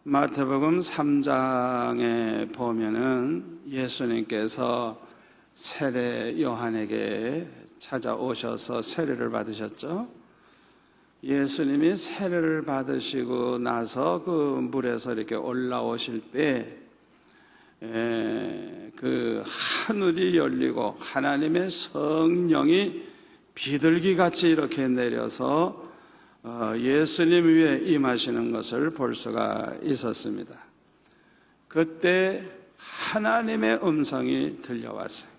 마태복음 3장에 보면은 예수님께서 세례 요한에게 찾아오셔서 세례를 받으셨죠. 예수님이 세례를 받으시고 나서 그 물에서 이렇게 올라오실 때 그 하늘이 열리고 하나님의 성령이 비둘기같이 이렇게 내려서 예수님 위에 임하시는 것을 볼 수가 있었습니다. 그때 하나님의 음성이 들려왔어요.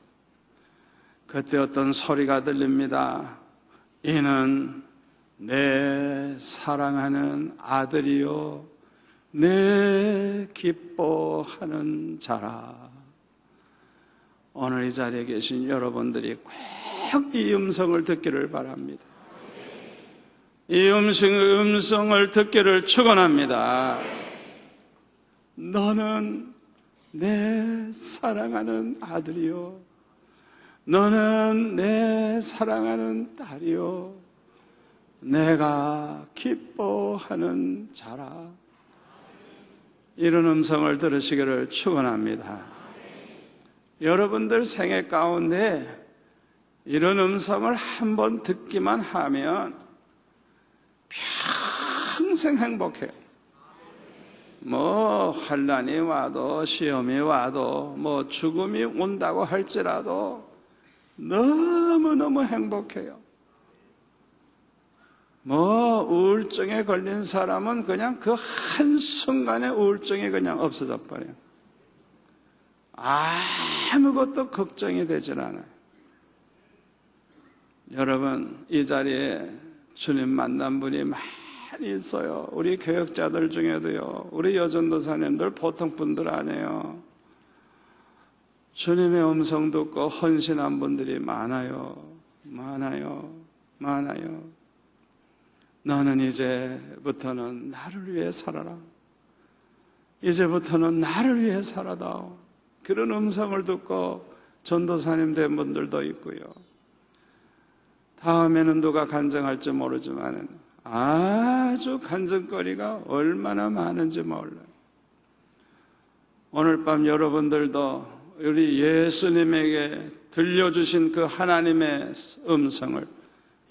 그때 어떤 소리가 들립니다. 이는 내 사랑하는 아들이요 내 기뻐하는 자라. 오늘 이 자리에 계신 여러분들이 꼭 이 음성을 듣기를 바랍니다. 이 음성을 듣기를 축원합니다. 너는 내 사랑하는 아들이요 너는 내 사랑하는 딸이요 내가 기뻐하는 자라. 이런 음성을 들으시기를 축원합니다. 여러분들 생애 가운데 이런 음성을 한번 듣기만 하면 평생 행복해요. 뭐 환난이 와도 시험이 와도 뭐 죽음이 온다고 할지라도 너무너무 행복해요. 뭐 우울증에 걸린 사람은 그냥 그 한순간에 우울증이 그냥 없어져 버려요. 아무것도 걱정이 되질 않아요. 여러분, 이 자리에 주님 만난 분이 많이 있어요. 우리 교역자들 중에도요, 우리 여전도사님들 보통 분들 아니에요. 주님의 음성 듣고 헌신한 분들이 많아요. 너는 이제부터는 나를 위해 살아라. 이제부터는 나를 위해 살아다오. 그런 음성을 듣고 전도사님 된 분들도 있고요. 다음에는 누가 간증할지 모르지만 아주 간증거리가 얼마나 많은지 몰라요. 오늘 밤 여러분들도 우리 예수님에게 들려주신 그 하나님의 음성을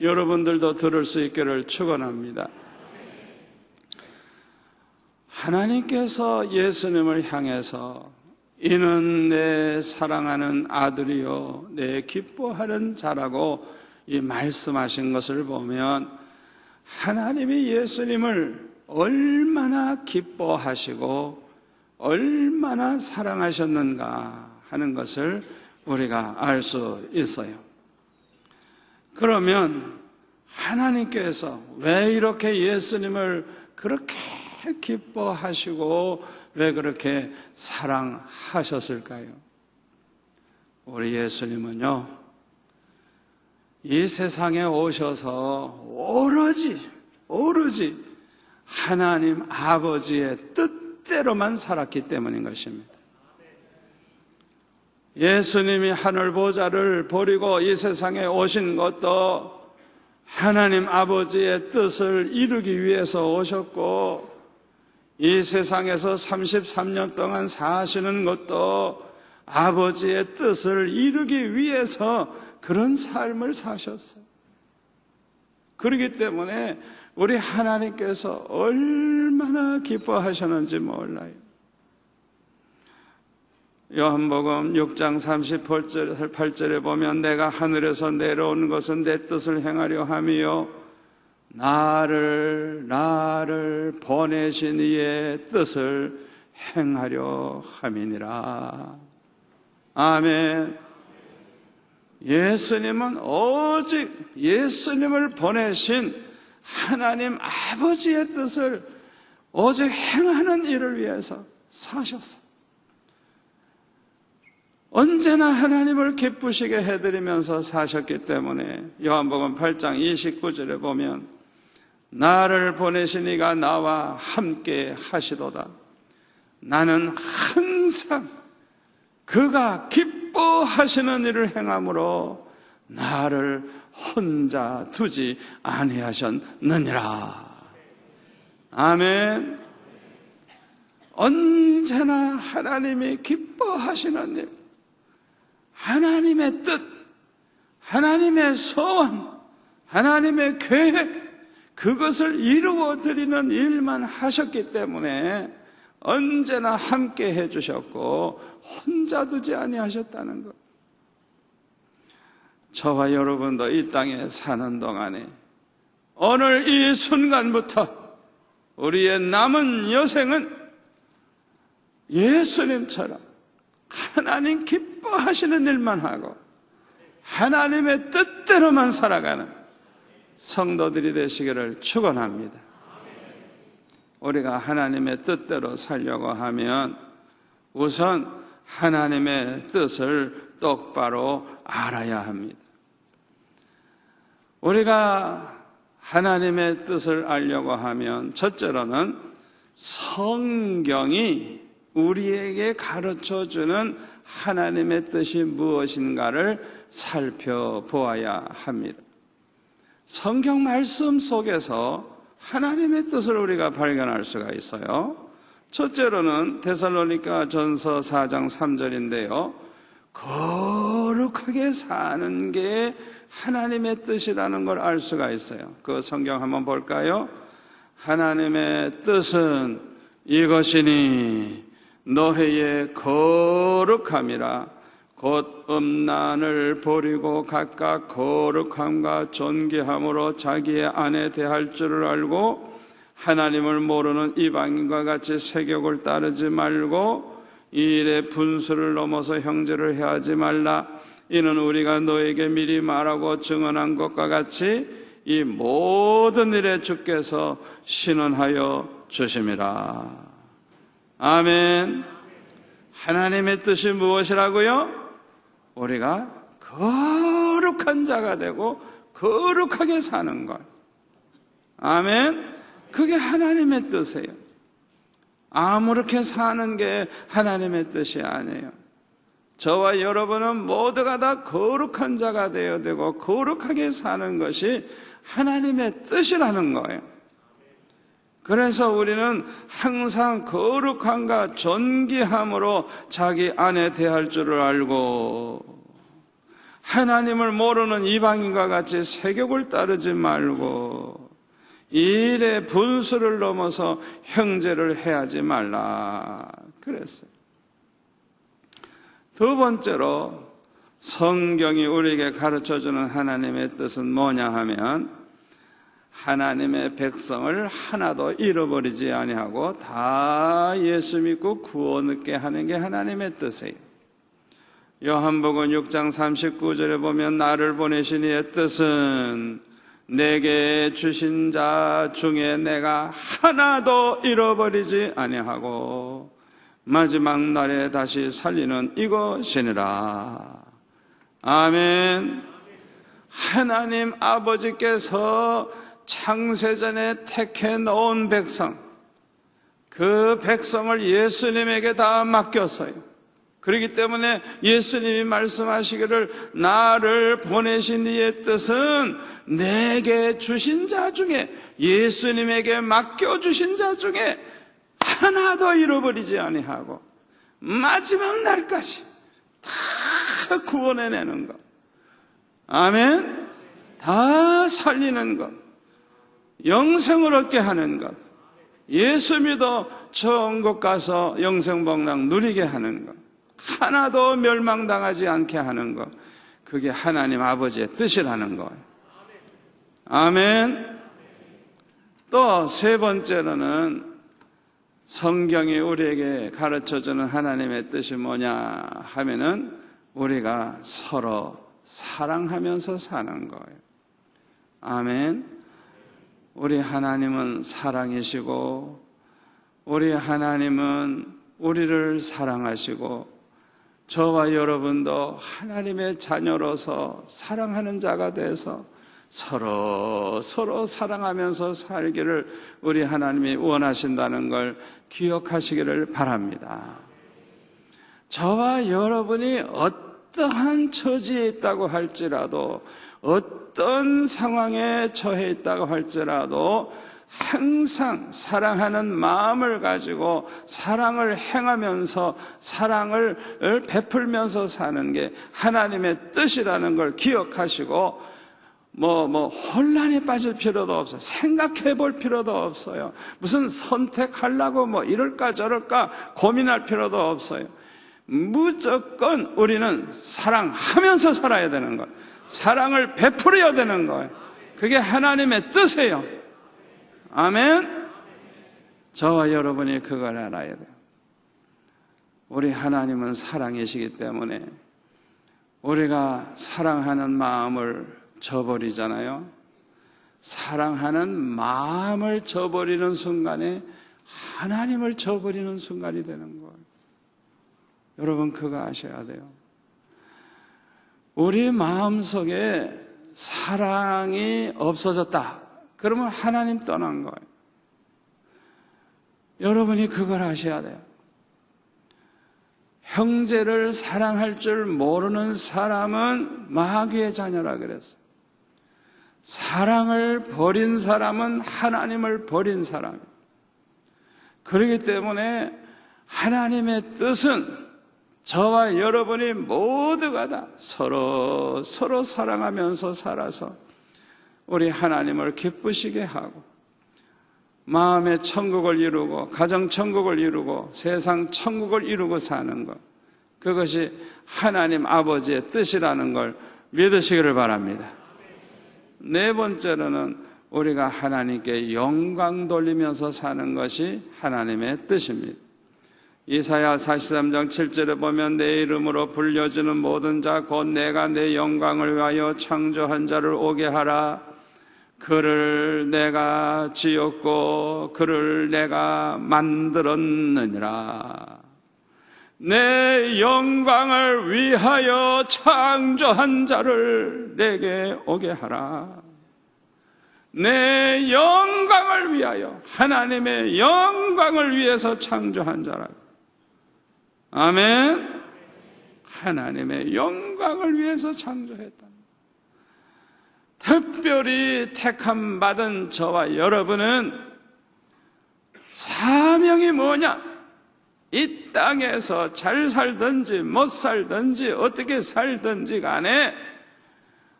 여러분들도 들을 수 있기를 축원합니다. 하나님께서 예수님을 향해서 이는 내 사랑하는 아들이요 내 기뻐하는 자라고 이 말씀하신 것을 보면 하나님이 예수님을 얼마나 기뻐하시고 얼마나 사랑하셨는가 하는 것을 우리가 알 수 있어요. 그러면 하나님께서 왜 이렇게 예수님을 그렇게 기뻐하시고 왜 그렇게 사랑하셨을까요? 우리 예수님은요, 이 세상에 오셔서 오로지 하나님 아버지의 뜻대로만 살았기 때문인 것입니다. 예수님이 하늘 보좌를 버리고 이 세상에 오신 것도 하나님 아버지의 뜻을 이루기 위해서 오셨고, 이 세상에서 33년 동안 사시는 것도 아버지의 뜻을 이루기 위해서 그런 삶을 사셨어요. 그렇기 때문에 우리 하나님께서 얼마나 기뻐하셨는지 몰라요. 요한복음 6장 38절에 보면 내가 하늘에서 내려온 것은 내 뜻을 행하려 함이요 나를 보내신 이의 뜻을 행하려 함이니라. 아멘. 예수님은 오직 예수님을 보내신 하나님 아버지의 뜻을 오직 행하는 일을 위해서 사셨어요. 언제나 하나님을 기쁘시게 해드리면서 사셨기 때문에 요한복음 8장 29절에 보면 나를 보내신 이가 나와 함께 하시도다. 나는 항상 그가 기뻐하시는 일을 행함으로 나를 혼자 두지 아니하셨느니라. 아멘. 언제나 하나님이 기뻐하시는 일, 하나님의 뜻, 하나님의 소원, 하나님의 계획, 그것을 이루어드리는 일만 하셨기 때문에 언제나 함께 해주셨고 혼자 두지 아니하셨다는 것. 저와 여러분도 이 땅에 사는 동안에 오늘 이 순간부터 우리의 남은 여생은 예수님처럼 하나님 기뻐하시는 일만 하고 하나님의 뜻대로만 살아가는 성도들이 되시기를 축원합니다. 우리가 하나님의 뜻대로 살려고 하면 우선 하나님의 뜻을 똑바로 알아야 합니다. 우리가 하나님의 뜻을 알려고 하면 첫째로는 성경이 우리에게 가르쳐주는 하나님의 뜻이 무엇인가를 살펴보아야 합니다. 성경 말씀 속에서 하나님의 뜻을 우리가 발견할 수가 있어요. 첫째로는 데살로니가 전서 4장 3절인데요. 거룩하게 사는 게 하나님의 뜻이라는 걸 알 수가 있어요. 그 성경 한번 볼까요? 하나님의 뜻은 이것이니 너희의 거룩함이라. 곧 음란을 버리고 각각 거룩함과 존귀함으로 자기의 안에 대할 줄을 알고 하나님을 모르는 이방인과 같이 세욕을 따르지 말고 이 일에 분수를 넘어서 형제를 해하지 말라. 이는 우리가 너에게 미리 말하고 증언한 것과 같이 이 모든 일에 주께서 신원하여 주심이라. 아멘. 하나님의 뜻이 무엇이라고요? 우리가 거룩한 자가 되고 거룩하게 사는 것. 아멘. 그게 하나님의 뜻이에요. 아무렇게 사는 게 하나님의 뜻이 아니에요. 저와 여러분은 모두가 다 거룩한 자가 되어야 되고 거룩하게 사는 것이 하나님의 뜻이라는 거예요. 그래서 우리는 항상 거룩함과 존귀함으로 자기 안에 대할 줄을 알고 하나님을 모르는 이방인과 같이 세욕을 따르지 말고 이 일에 분수를 넘어서 형제를 해하지 말라 그랬어요. 두 번째로 성경이 우리에게 가르쳐주는 하나님의 뜻은 뭐냐 하면 하나님의 백성을 하나도 잃어버리지 아니하고 다 예수 믿고 구원 얻게 하는 게 하나님의 뜻이에요. 요한복음 6장 39절에 보면 나를 보내신 이의 뜻은 내게 주신 자 중에 내가 하나도 잃어버리지 아니하고 마지막 날에 다시 살리는 이것이니라. 아멘. 하나님 아버지께서 창세전에 택해 놓은 백성, 그 백성을 예수님에게 다 맡겼어요. 그렇기 때문에 예수님이 말씀하시기를 나를 보내신 이의 뜻은 내게 주신 자 중에, 예수님에게 맡겨주신 자 중에 하나도 잃어버리지 아니하고 마지막 날까지 다 구원해내는 것. 아멘. 다 살리는 것, 영생을 얻게 하는 것, 예수 믿어 천국 가서 영생복락 누리게 하는 것, 하나도 멸망당하지 않게 하는 것, 그게 하나님 아버지의 뜻이라는 거예요. 아멘. 또 세 번째로는 성경이 우리에게 가르쳐주는 하나님의 뜻이 뭐냐 하면은 우리가 서로 사랑하면서 사는 거예요. 아멘. 우리 하나님은 사랑이시고 우리 하나님은 우리를 사랑하시고 저와 여러분도 하나님의 자녀로서 사랑하는 자가 돼서 서로 사랑하면서 살기를 우리 하나님이 원하신다는 걸 기억하시기를 바랍니다. 저와 여러분이 어떠한 처지에 있다고 할지라도, 어떤 상황에 처해 있다고 할지라도 항상 사랑하는 마음을 가지고 사랑을 행하면서 사랑을 베풀면서 사는 게 하나님의 뜻이라는 걸 기억하시고, 혼란에 빠질 필요도 없어요. 생각해 볼 필요도 없어요. 무슨 선택하려고 이럴까 저럴까 고민할 필요도 없어요. 무조건 우리는 사랑하면서 살아야 되는 거예요. 사랑을 베풀어야 되는 거예요. 그게 하나님의 뜻이에요. 아멘. 저와 여러분이 그걸 알아야 돼요. 우리 하나님은 사랑이시기 때문에 우리가 사랑하는 마음을 저버리잖아요. 사랑하는 마음을 저버리는 순간에 하나님을 저버리는 순간이 되는 거예요. 여러분 그거 아셔야 돼요. 우리 마음속에 사랑이 없어졌다 그러면 하나님 떠난 거예요. 여러분이 그걸 아셔야 돼요. 형제를 사랑할 줄 모르는 사람은 마귀의 자녀라 그랬어요. 사랑을 버린 사람은 하나님을 버린 사람이에요. 그렇기 때문에 하나님의 뜻은 저와 여러분이 모두가 다 서로 사랑하면서 살아서 우리 하나님을 기쁘시게 하고 마음의 천국을 이루고 가정 천국을 이루고 세상 천국을 이루고 사는 것, 그것이 하나님 아버지의 뜻이라는 걸 믿으시기를 바랍니다. 네 번째로는 우리가 하나님께 영광 돌리면서 사는 것이 하나님의 뜻입니다. 이사야 43장 7절에 보면 내 이름으로 불려지는 모든 자 곧 내가 내 영광을 위하여 창조한 자를 오게 하라. 그를 내가 지었고 그를 내가 만들었느니라. 내 영광을 위하여 창조한 자를 내게 오게 하라. 내 영광을 위하여, 하나님의 영광을 위해서 창조한 자라고. 아멘. 하나님의 영광을 위해서 창조했다. 특별히 택함 받은 저와 여러분은 사명이 뭐냐? 이 땅에서 잘 살든지 못 살든지 어떻게 살든지 간에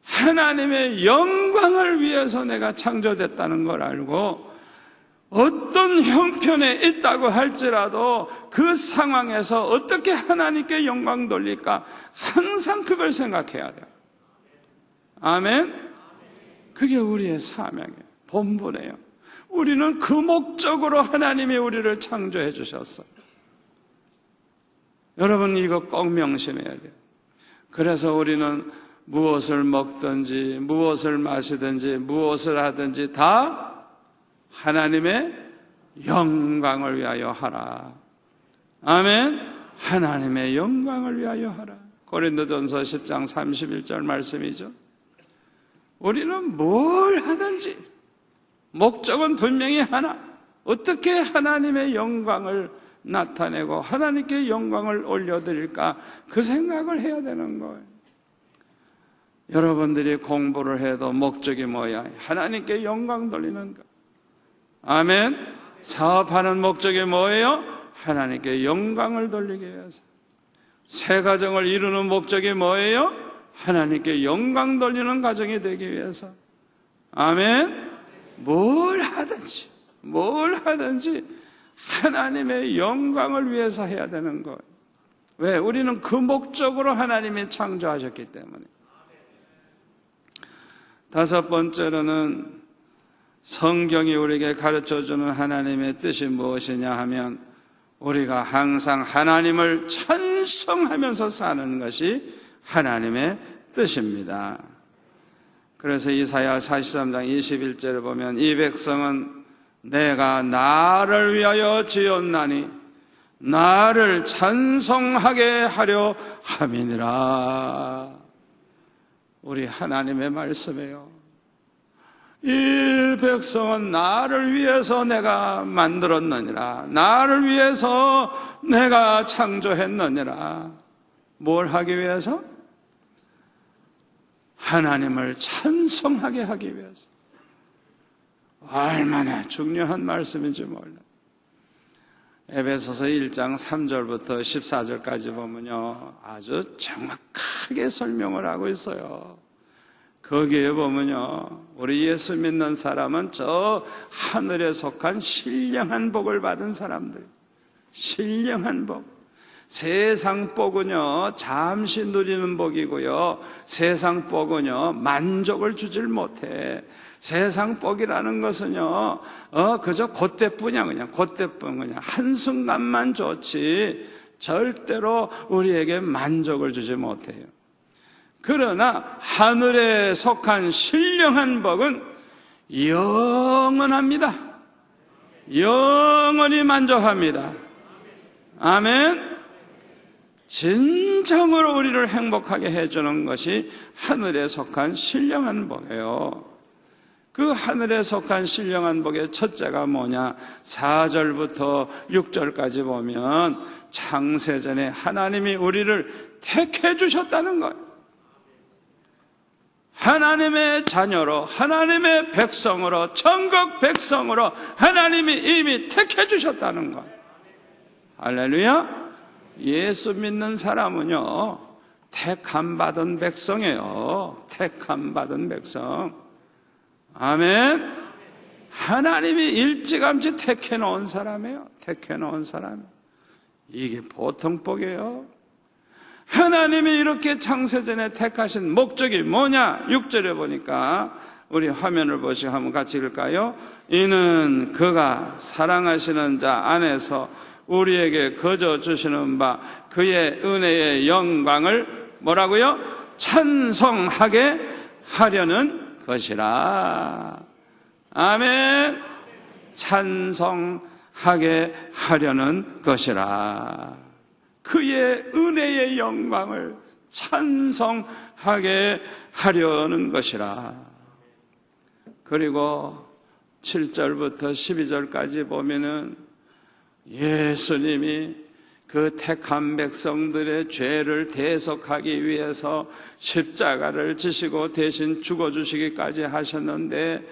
하나님의 영광을 위해서 내가 창조됐다는 걸 알고, 어떤 형편에 있다고 할지라도 그 상황에서 어떻게 하나님께 영광 돌릴까 항상 그걸 생각해야 돼요. 아멘. 그게 우리의 사명이에요. 본분이에요. 우리는 그 목적으로 하나님이 우리를 창조해 주셨어요. 여러분 이거 꼭 명심해야 돼요. 그래서 우리는 무엇을 먹든지 무엇을 마시든지 무엇을 하든지 다 하나님의 영광을 위하여 하라. 아멘. 하나님의 영광을 위하여 하라. 고린도전서 10장 31절 말씀이죠. 우리는 뭘 하든지 목적은 분명히 하나, 어떻게 하나님의 영광을 나타내고 하나님께 영광을 올려드릴까, 그 생각을 해야 되는 거예요. 여러분들이 공부를 해도 목적이 뭐야? 하나님께 영광 돌리는 것. 아멘. 사업하는 목적이 뭐예요? 하나님께 영광을 돌리기 위해서. 새 가정을 이루는 목적이 뭐예요? 하나님께 영광 돌리는 가정이 되기 위해서. 아멘. 뭘 하든지 하나님의 영광을 위해서 해야 되는 거예요. 왜? 우리는 그 목적으로 하나님이 창조하셨기 때문에. 다섯 번째로는 성경이 우리에게 가르쳐주는 하나님의 뜻이 무엇이냐 하면, 우리가 항상 하나님을 찬송하면서 사는 것이 하나님의 뜻입니다. 그래서 이사야 43장 21절에 보면 이 백성은 내가 나를 위하여 지었나니 나를 찬송하게 하려 함이니라. 우리 하나님의 말씀이에요. 이 백성은 나를 위해서 내가 만들었느니라. 나를 위해서 내가 창조했느니라. 뭘 하기 위해서? 하나님을 찬송하게 하기 위해서. 얼마나 중요한 말씀인지 몰라요. 에베소서 1장 3절부터 14절까지 보면요, 아주 정확하게 설명을 하고 있어요. 거기에 보면요, 우리 예수 믿는 사람은 저 하늘에 속한 신령한 복을 받은 사람들, 신령한 복. 세상 복은요, 잠시 누리는 복이고요, 세상 복은요, 만족을 주질 못해. 세상 복이라는 것은요, 그저 그때뿐이야. 그냥 그때뿐, 그냥 한순간만 좋지 절대로 우리에게 만족을 주지 못해요. 그러나 하늘에 속한 신령한 복은 영원합니다. 영원히 만족합니다. 아멘. 진정으로 우리를 행복하게 해주는 것이 하늘에 속한 신령한 복이에요. 그 하늘에 속한 신령한 복의 첫째가 뭐냐? 4절부터 6절까지 보면 창세전에 하나님이 우리를 택해 주셨다는 거예요. 하나님의 자녀로, 하나님의 백성으로, 천국 백성으로 하나님이 이미 택해 주셨다는 거예요. 할렐루야. 예수 믿는 사람은요, 택함 받은 백성이에요. 택함 받은 백성. 아멘. 하나님이 일찌감치 택해 놓은 사람이에요. 택해 놓은 사람. 이게 보통 복이에요. 하나님이 이렇게 창세전에 택하신 목적이 뭐냐? 6절에 보니까, 우리 화면을 보시고 한번 같이 읽을까요? 이는 그가 사랑하시는 자 안에서 우리에게 거저 주시는 바 그의 은혜의 영광을 뭐라고요? 찬송하게 하려는 것이라. 아멘. 찬송하게 하려는 것이라. 그의 은혜의 영광을 찬송하게 하려는 것이라. 그리고 7절부터 12절까지 보면은 예수님이 그 택한 백성들의 죄를 대속하기 위해서 십자가를 지시고 대신 죽어주시기까지 하셨는데,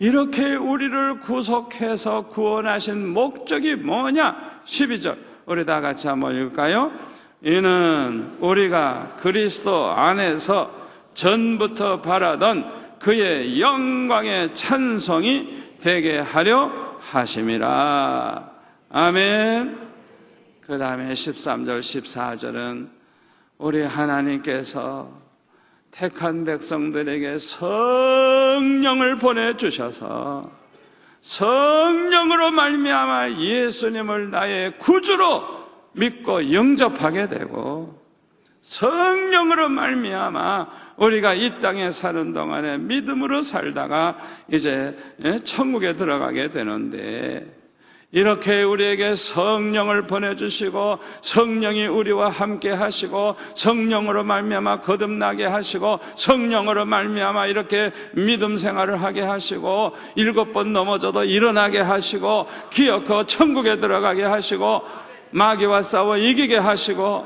이렇게 우리를 구속해서 구원하신 목적이 뭐냐? 12절 우리 다 같이 한번 읽을까요? 이는 우리가 그리스도 안에서 전부터 바라던 그의 영광의 찬송이 되게 하려 하심이라. 아멘. 그 다음에 13절 14절은 우리 하나님께서 택한 백성들에게 성령을 보내주셔서 성령으로 말미암아 예수님을 나의 구주로 믿고 영접하게 되고, 성령으로 말미암아 우리가 이 땅에 사는 동안에 믿음으로 살다가 이제 천국에 들어가게 되는데, 이렇게 우리에게 성령을 보내주시고 성령이 우리와 함께 하시고 성령으로 말미암아 거듭나게 하시고 성령으로 말미암아 이렇게 믿음 생활을 하게 하시고 7번 넘어져도 일어나게 하시고 기어코 천국에 들어가게 하시고 마귀와 싸워 이기게 하시고,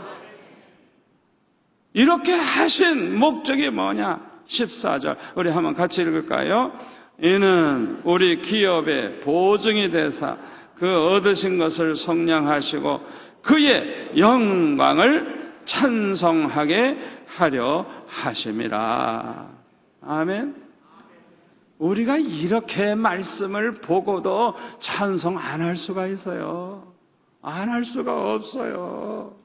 이렇게 하신 목적이 뭐냐? 14절 우리 한번 같이 읽을까요? 이는 우리 기업의 보증이 되사 그 얻으신 것을 속량하시고 그의 영광을 찬송하게 하려 하심이라. 아멘. 우리가 이렇게 말씀을 보고도 찬송 안 할 수가 있어요. 안 할 수가 없어요.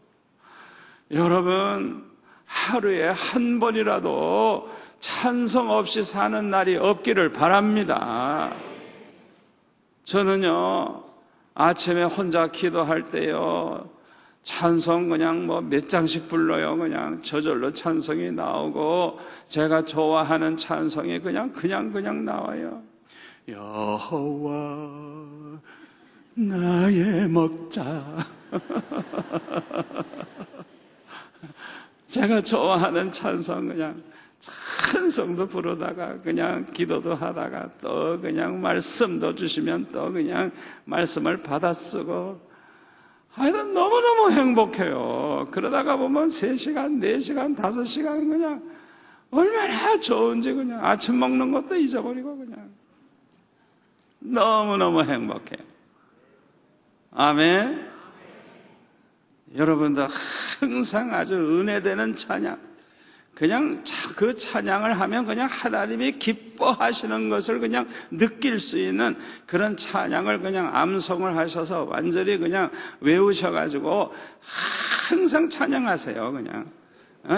여러분, 하루에 한 번이라도 찬송 없이 사는 날이 없기를 바랍니다. 저는요, 아침에 혼자 기도할 때요, 찬송 그냥 몇 장씩 불러요. 그냥 저절로 찬송이 나오고, 제가 좋아하는 찬송이 그냥 나와요. 여호와 나의 목자. 제가 좋아하는 찬송 그냥 찬송도 부르다가 그냥 기도도 하다가 또 그냥 말씀도 주시면 또 그냥 말씀을 받아 쓰고 하여튼 너무너무 행복해요. 그러다가 보면 3시간, 4시간, 5시간 그냥 얼마나 좋은지 그냥 아침 먹는 것도 잊어버리고 그냥 너무너무 행복해요. 아멘. 여러분도 항상 아주 은혜되는 찬양, 그냥 그 찬양을 하면 그냥 하나님이 기뻐하시는 것을 그냥 느낄 수 있는 그런 찬양을 그냥 암송을 하셔서 완전히 그냥 외우셔가지고 항상 찬양하세요. 그냥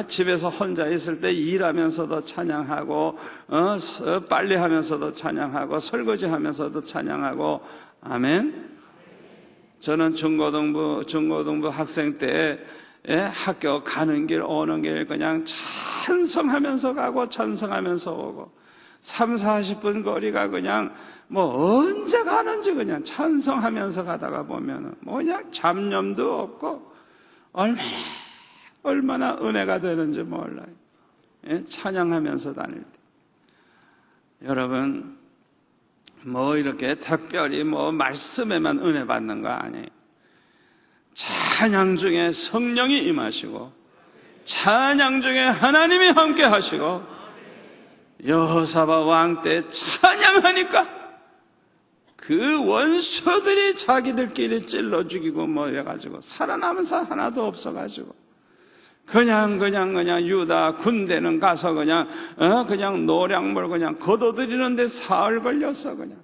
집에서 혼자 있을 때 일하면서도 찬양하고 빨리 하면서도 찬양하고 설거지 하면서도 찬양하고. 아멘. 저는 중고등부 학생 때 학교 가는 길 오는 길 그냥 찬송하면서 가고 찬송하면서 오고 30-40분 거리가 그냥 뭐 언제 가는지 그냥 찬송하면서 가다가 보면은 뭐 그냥 잡념도 없고 얼마나 은혜가 되는지 몰라요. 찬양하면서 다닐 때. 여러분, 뭐 이렇게 특별히 뭐 말씀에만 은혜 받는 거 아니에요. 찬양 중에 성령이 임하시고 찬양 중에 하나님이 함께 하시고 여호사밧 왕 때 찬양하니까 그 원수들이 자기들끼리 찔러 죽이고 뭐 해가지고 살아남은 사 하나도 없어가지고 그냥 유다 군대는 가서 그냥 노량물 그냥 걷어들이는데 사흘 걸렸어. 그냥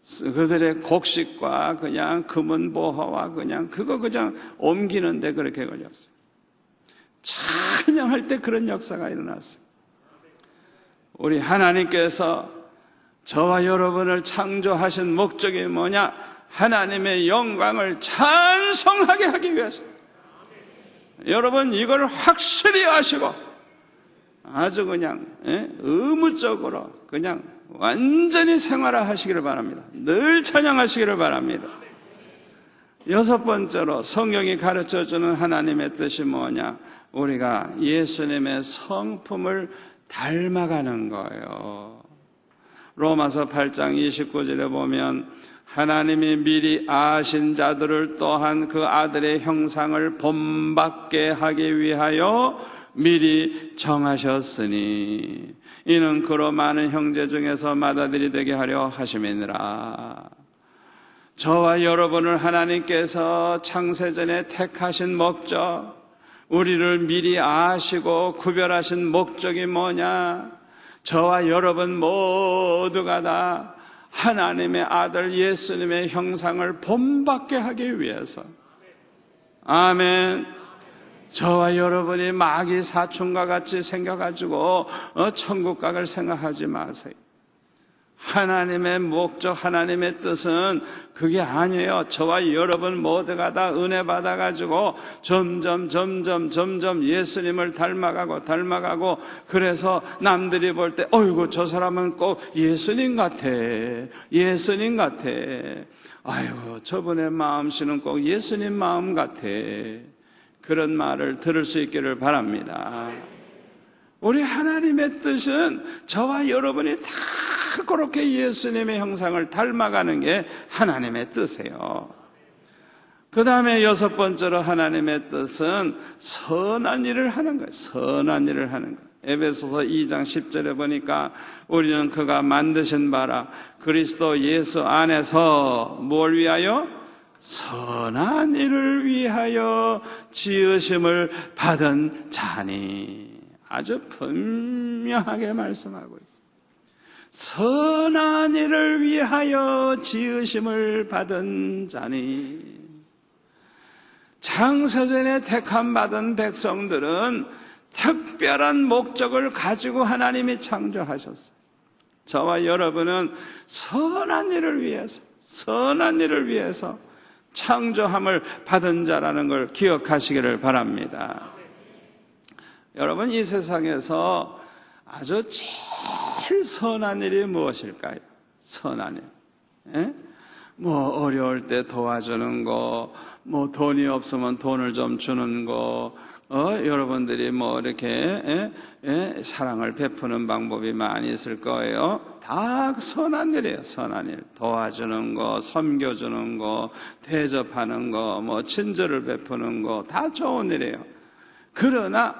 그들의 곡식과 그냥 금은 보화와 그냥 옮기는데 그렇게 걸렸어요. 찬양할 때 그런 역사가 일어났어요. 우리 하나님께서 저와 여러분을 창조하신 목적이 뭐냐? 하나님의 영광을 찬송하게 하기 위해서. 여러분 이걸 확실히 아시고 아주 그냥 의무적으로 그냥 완전히 생활화하시기를 바랍니다. 늘 찬양하시기를 바랍니다. 6번째로 성경이 가르쳐주는 하나님의 뜻이 뭐냐? 우리가 예수님의 성품을 닮아가는 거예요. 로마서 8장 29절에 보면 하나님이 미리 아신 자들을 또한 그 아들의 형상을 본받게 하기 위하여 미리 정하셨으니 이는 그로 많은 형제 중에서 맏아들이 되게 하려 하심이니라. 저와 여러분을 하나님께서 창세전에 택하신 목적, 우리를 미리 아시고 구별하신 목적이 뭐냐? 저와 여러분 모두가 다 하나님의 아들 예수님의 형상을 본받게 하기 위해서. 아멘. 저와 여러분이 마귀 사춘과 같이 생겨가지고 천국 각을 생각하지 마세요. 하나님의 목적, 하나님의 뜻은 그게 아니에요. 저와 여러분 모두가 다 은혜 받아가지고 점점 예수님을 닮아가고 그래서 남들이 볼 때 어이구 저 사람은 꼭 예수님 같아. 아이고 저분의 마음씨는 꼭 예수님 마음 같아. 그런 말을 들을 수 있기를 바랍니다. 우리 하나님의 뜻은 저와 여러분이 다 그렇게 예수님의 형상을 닮아가는 게 하나님의 뜻이에요. 그 다음에 6번째로 하나님의 뜻은 선한 일을 하는 거예요. 선한 일을 하는 거예요. 에베소서 2장 10절에 보니까 우리는 그가 만드신 바라 그리스도 예수 안에서 뭘 위하여? 선한 일을 위하여 지으심을 받은 자니. 아주 분명하게 말씀하고 있어요. 선한 일을 위하여 지으심을 받은 자니. 창세전에 택함 받은 백성들은 특별한 목적을 가지고 하나님이 창조하셨어요. 저와 여러분은 선한 일을 위해서 창조함을 받은 자라는 걸 기억하시기를 바랍니다. 여러분 이 세상에서 아주 제일 선한 일이 무엇일까요? 선한 일. 뭐 어려울 때 도와주는 거, 뭐 돈이 없으면 돈을 좀 주는 거, 여러분들이 뭐 이렇게 사랑을 베푸는 방법이 많이 있을 거예요. 다 선한 일이에요. 선한 일. 도와주는 거, 섬겨주는 거, 대접하는 거, 뭐 친절을 베푸는 거 다 좋은 일이에요. 그러나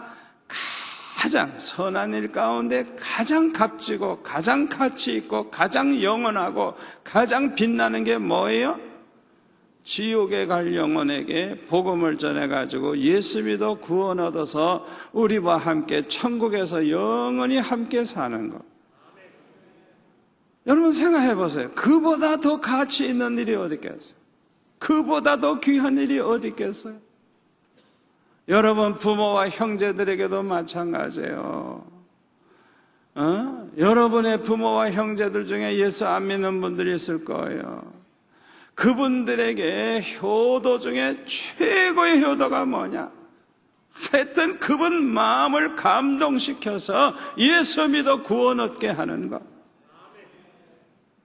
가장 선한 일 가운데 가장 값지고 가장 가치 있고 가장 영원하고 가장 빛나는 게 뭐예요? 지옥에 갈 영혼에게 복음을 전해가지고 예수 믿어 구원 얻어서 우리와 함께 천국에서 영원히 함께 사는 것. 여러분 생각해 보세요. 그보다 더 가치 있는 일이 어디 있겠어요? 그보다 더 귀한 일이 어디 있겠어요? 여러분 부모와 형제들에게도 마찬가지예요. 여러분의 부모와 형제들 중에 예수 안 믿는 분들이 있을 거예요. 그분들에게 효도 중에 최고의 효도가 뭐냐? 하여튼 그분 마음을 감동시켜서 예수 믿어 구원 얻게 하는 것.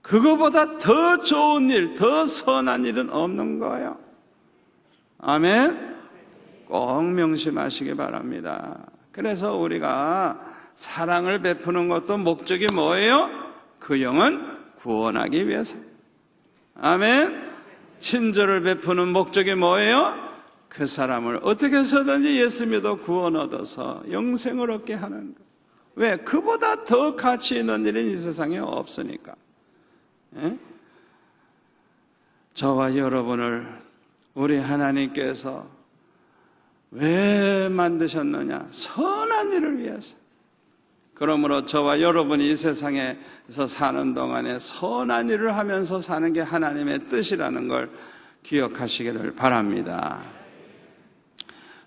그거보다 더 좋은 일, 더 선한 일은 없는 거예요. 아멘? 꼭 명심하시기 바랍니다. 그래서 우리가 사랑을 베푸는 것도 목적이 뭐예요? 그 영은 구원하기 위해서. 아멘. 친절을 베푸는 목적이 뭐예요? 그 사람을 어떻게 해서든지 예수 믿어 구원 얻어서 영생을 얻게 하는 것. 왜? 그보다 더 가치 있는 일은 이 세상에 없으니까. 저와 여러분을 우리 하나님께서 왜 만드셨느냐? 선한 일을 위해서. 그러므로 저와 여러분이 이 세상에서 사는 동안에 선한 일을 하면서 사는 게 하나님의 뜻이라는 걸 기억하시기를 바랍니다.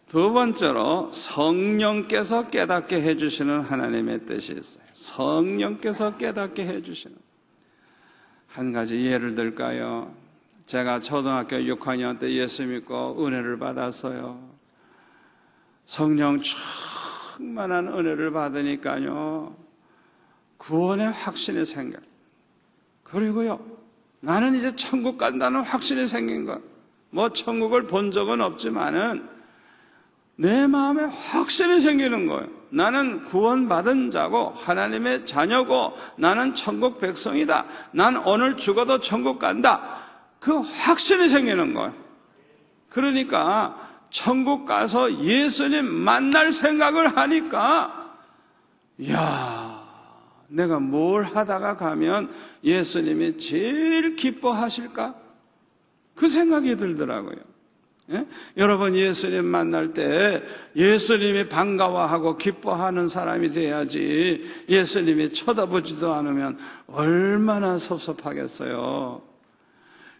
두 번째로 성령께서 깨닫게 해주시는 하나님의 뜻이 있어요. 성령께서 깨닫게 해주시는. 한 가지 예를 들까요? 제가 초등학교 6학년 때 예수 믿고 은혜를 받았어요. 성령 충만한 은혜를 받으니까요, 구원의 확신이 생겨요. 그리고요, 나는 이제 천국 간다는 확신이 생긴 것. 뭐 천국을 본 적은 없지만은 내 마음에 확신이 생기는 거예요. 나는 구원받은 자고 하나님의 자녀고 나는 천국 백성이다. 난 오늘 죽어도 천국 간다. 그 확신이 생기는 거예요. 그러니까 천국 가서 예수님 만날 생각을 하니까, 이야, 내가 뭘 하다가 가면 예수님이 제일 기뻐하실까? 그 생각이 들더라고요. 예? 여러분 예수님 만날 때 예수님이 반가워하고 기뻐하는 사람이 돼야지, 예수님이 쳐다보지도 않으면 얼마나 섭섭하겠어요.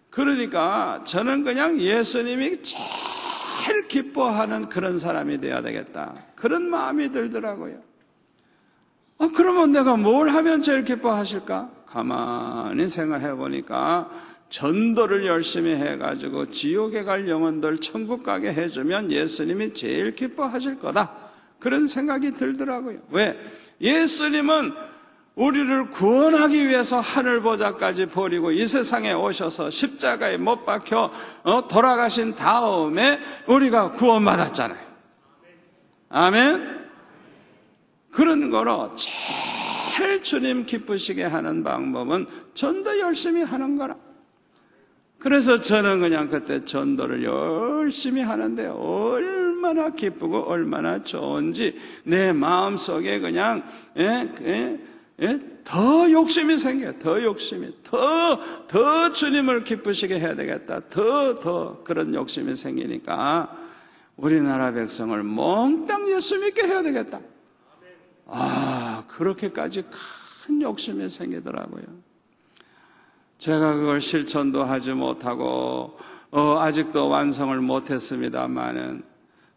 그러니까 저는 그냥 예수님이 제일 기뻐하는 그런 사람이 돼야 되겠다, 그런 마음이 들더라고요. 그러면 내가 뭘 하면 제일 기뻐하실까? 가만히 생각해 보니까 전도를 열심히 해가지고 지옥에 갈 영혼들 천국 가게 해주면 예수님이 제일 기뻐하실 거다, 그런 생각이 들더라고요. 왜? 예수님은 우리를 구원하기 위해서 하늘보좌까지 버리고 이 세상에 오셔서 십자가에 못 박혀 돌아가신 다음에 우리가 구원받았잖아요. 아멘? 그런 거로 제일 주님 기쁘시게 하는 방법은 전도 열심히 하는 거라. 그래서 저는 그냥 그때 전도를 열심히 하는데 얼마나 기쁘고 얼마나 좋은지 내 마음속에 그냥 더 욕심이 생겨요. 더 욕심이 더 주님을 기쁘시게 해야 되겠다, 더 그런 욕심이 생기니까 우리나라 백성을 몽땅 예수 믿게 해야 되겠다, 그렇게까지 큰 욕심이 생기더라고요. 제가 그걸 실천도 하지 못하고 아직도 완성을 못했습니다만은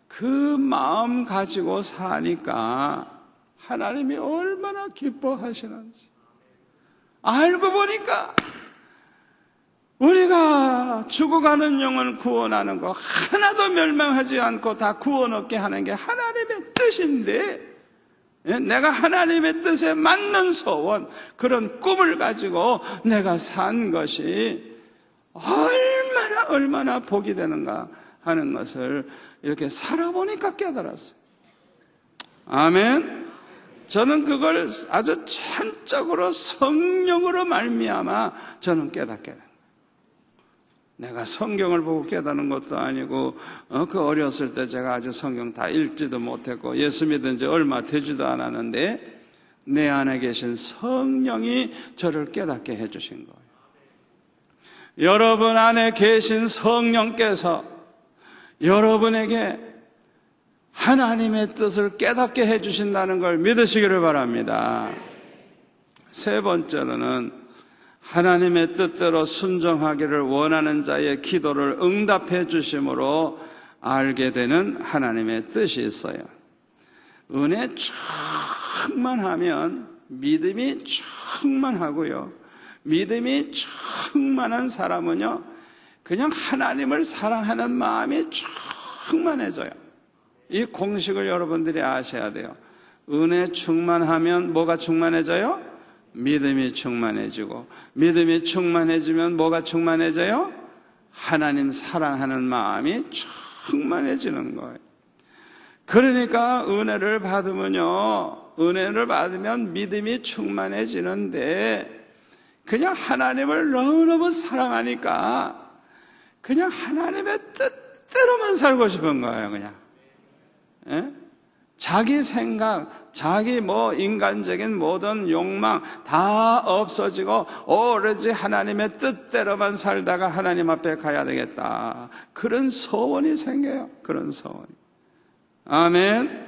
그 마음 가지고 사니까 하나님이 얼마나 기뻐하시는지 알고 보니까 우리가 죽어가는 영혼 구원하는 거 하나도 멸망하지 않고 다 구원 얻게 하는 게 하나님의 뜻인데, 내가 하나님의 뜻에 맞는 그런 꿈을 가지고 내가 산 것이 얼마나 복이 되는가. 하는 것을 이렇게 살아보니까 깨달았어요. 아멘. 저는 그걸 아주 전적으로 성령으로 말미암아 저는 깨닫게 된 거예요. 내가 성경을 보고 깨닫는 것도 아니고 그 어렸을 때 제가 아직 성경 다 읽지도 못했고 예수 믿은 지 얼마 되지도 않았는데 내 안에 계신 성령이 저를 깨닫게 해주신 거예요. 여러분 안에 계신 성령께서 여러분에게 하나님의 뜻을 깨닫게 해주신다는 걸 믿으시기를 바랍니다. 세 번째로는 하나님의 뜻대로 순종하기를 원하는 자의 기도를 응답해 주심으로 알게 되는 하나님의 뜻이 있어요. 은혜 충만하면 믿음이 충만하고요. 믿음이 충만한 사람은요, 그냥 하나님을 사랑하는 마음이 충만해져요. 이 공식을 여러분들이 아셔야 돼요. 은혜 충만하면 뭐가 충만해져요? 믿음이 충만해지고, 믿음이 충만해지면 뭐가 충만해져요? 하나님 사랑하는 마음이 충만해지는 거예요. 그러니까 은혜를 받으면요, 은혜를 받으면 믿음이 충만해지는데 그냥 하나님을 너무너무 사랑하니까 그냥 하나님의 뜻대로만 살고 싶은 거예요. 그냥 자기 생각, 자기 인간적인 모든 욕망 다 없어지고 오로지 하나님의 뜻대로만 살다가 하나님 앞에 가야 되겠다, 그런 소원이 생겨요. 그런 소원이. 아멘.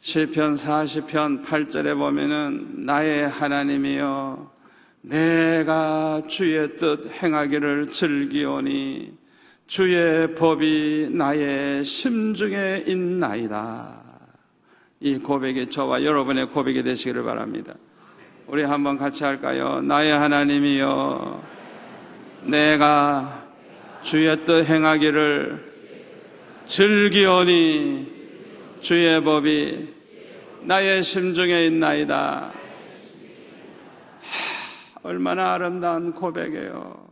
시편 40편 8절에 보면은 나의 하나님이여 내가 주의 뜻 행하기를 즐기오니 주의 법이 나의 심중에 있나이다. 이 고백이 저와 여러분의 고백이 되시기를 바랍니다. 우리 한번 같이 할까요? 나의 하나님이여 내가 주의 뜻 행하기를 즐기오니 주의 법이 나의 심중에 있나이다. 얼마나 아름다운 고백이에요.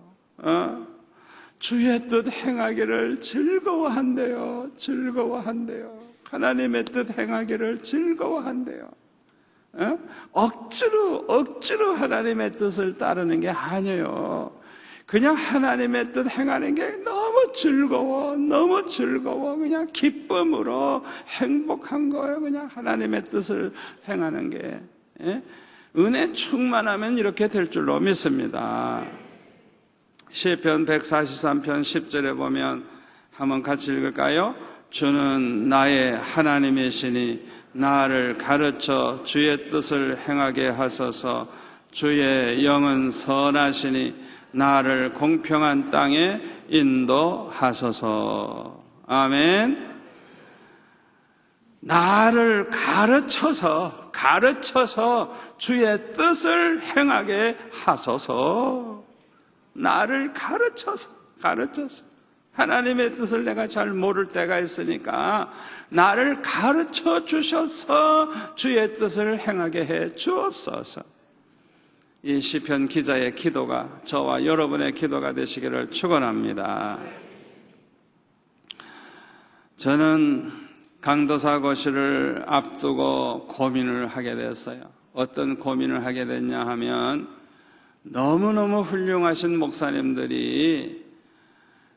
주의 뜻 행하기를 즐거워한대요. 즐거워한대요. 하나님의 뜻 행하기를 즐거워한대요. 억지로 하나님의 뜻을 따르는 게 아니에요. 그냥 하나님의 뜻 행하는 게 너무 즐거워. 그냥 기쁨으로 행복한 거예요. 그냥 하나님의 뜻을 행하는 게. 은혜 충만하면 이렇게 될 줄로 믿습니다. 시편 143편 10절에 보면 한번 같이 읽을까요? 주는 나의 하나님이시니 나를 가르쳐 주의 뜻을 행하게 하소서. 주의 영은 선하시니 나를 공평한 땅에 인도하소서. 아멘. 나를 가르쳐서 주의 뜻을 행하게 하소서. 나를 가르쳐서 하나님의 뜻을 내가 잘 모를 때가 있으니까 나를 가르쳐 주셔서 주의 뜻을 행하게 해 주옵소서. 이 시편 기자의 기도가 저와 여러분의 기도가 되시기를 축원합니다. 저는 강도사 고시를 앞두고 고민을 하게 됐어요. 어떤 고민을 하게 됐냐 하면 너무너무 훌륭하신 목사님들이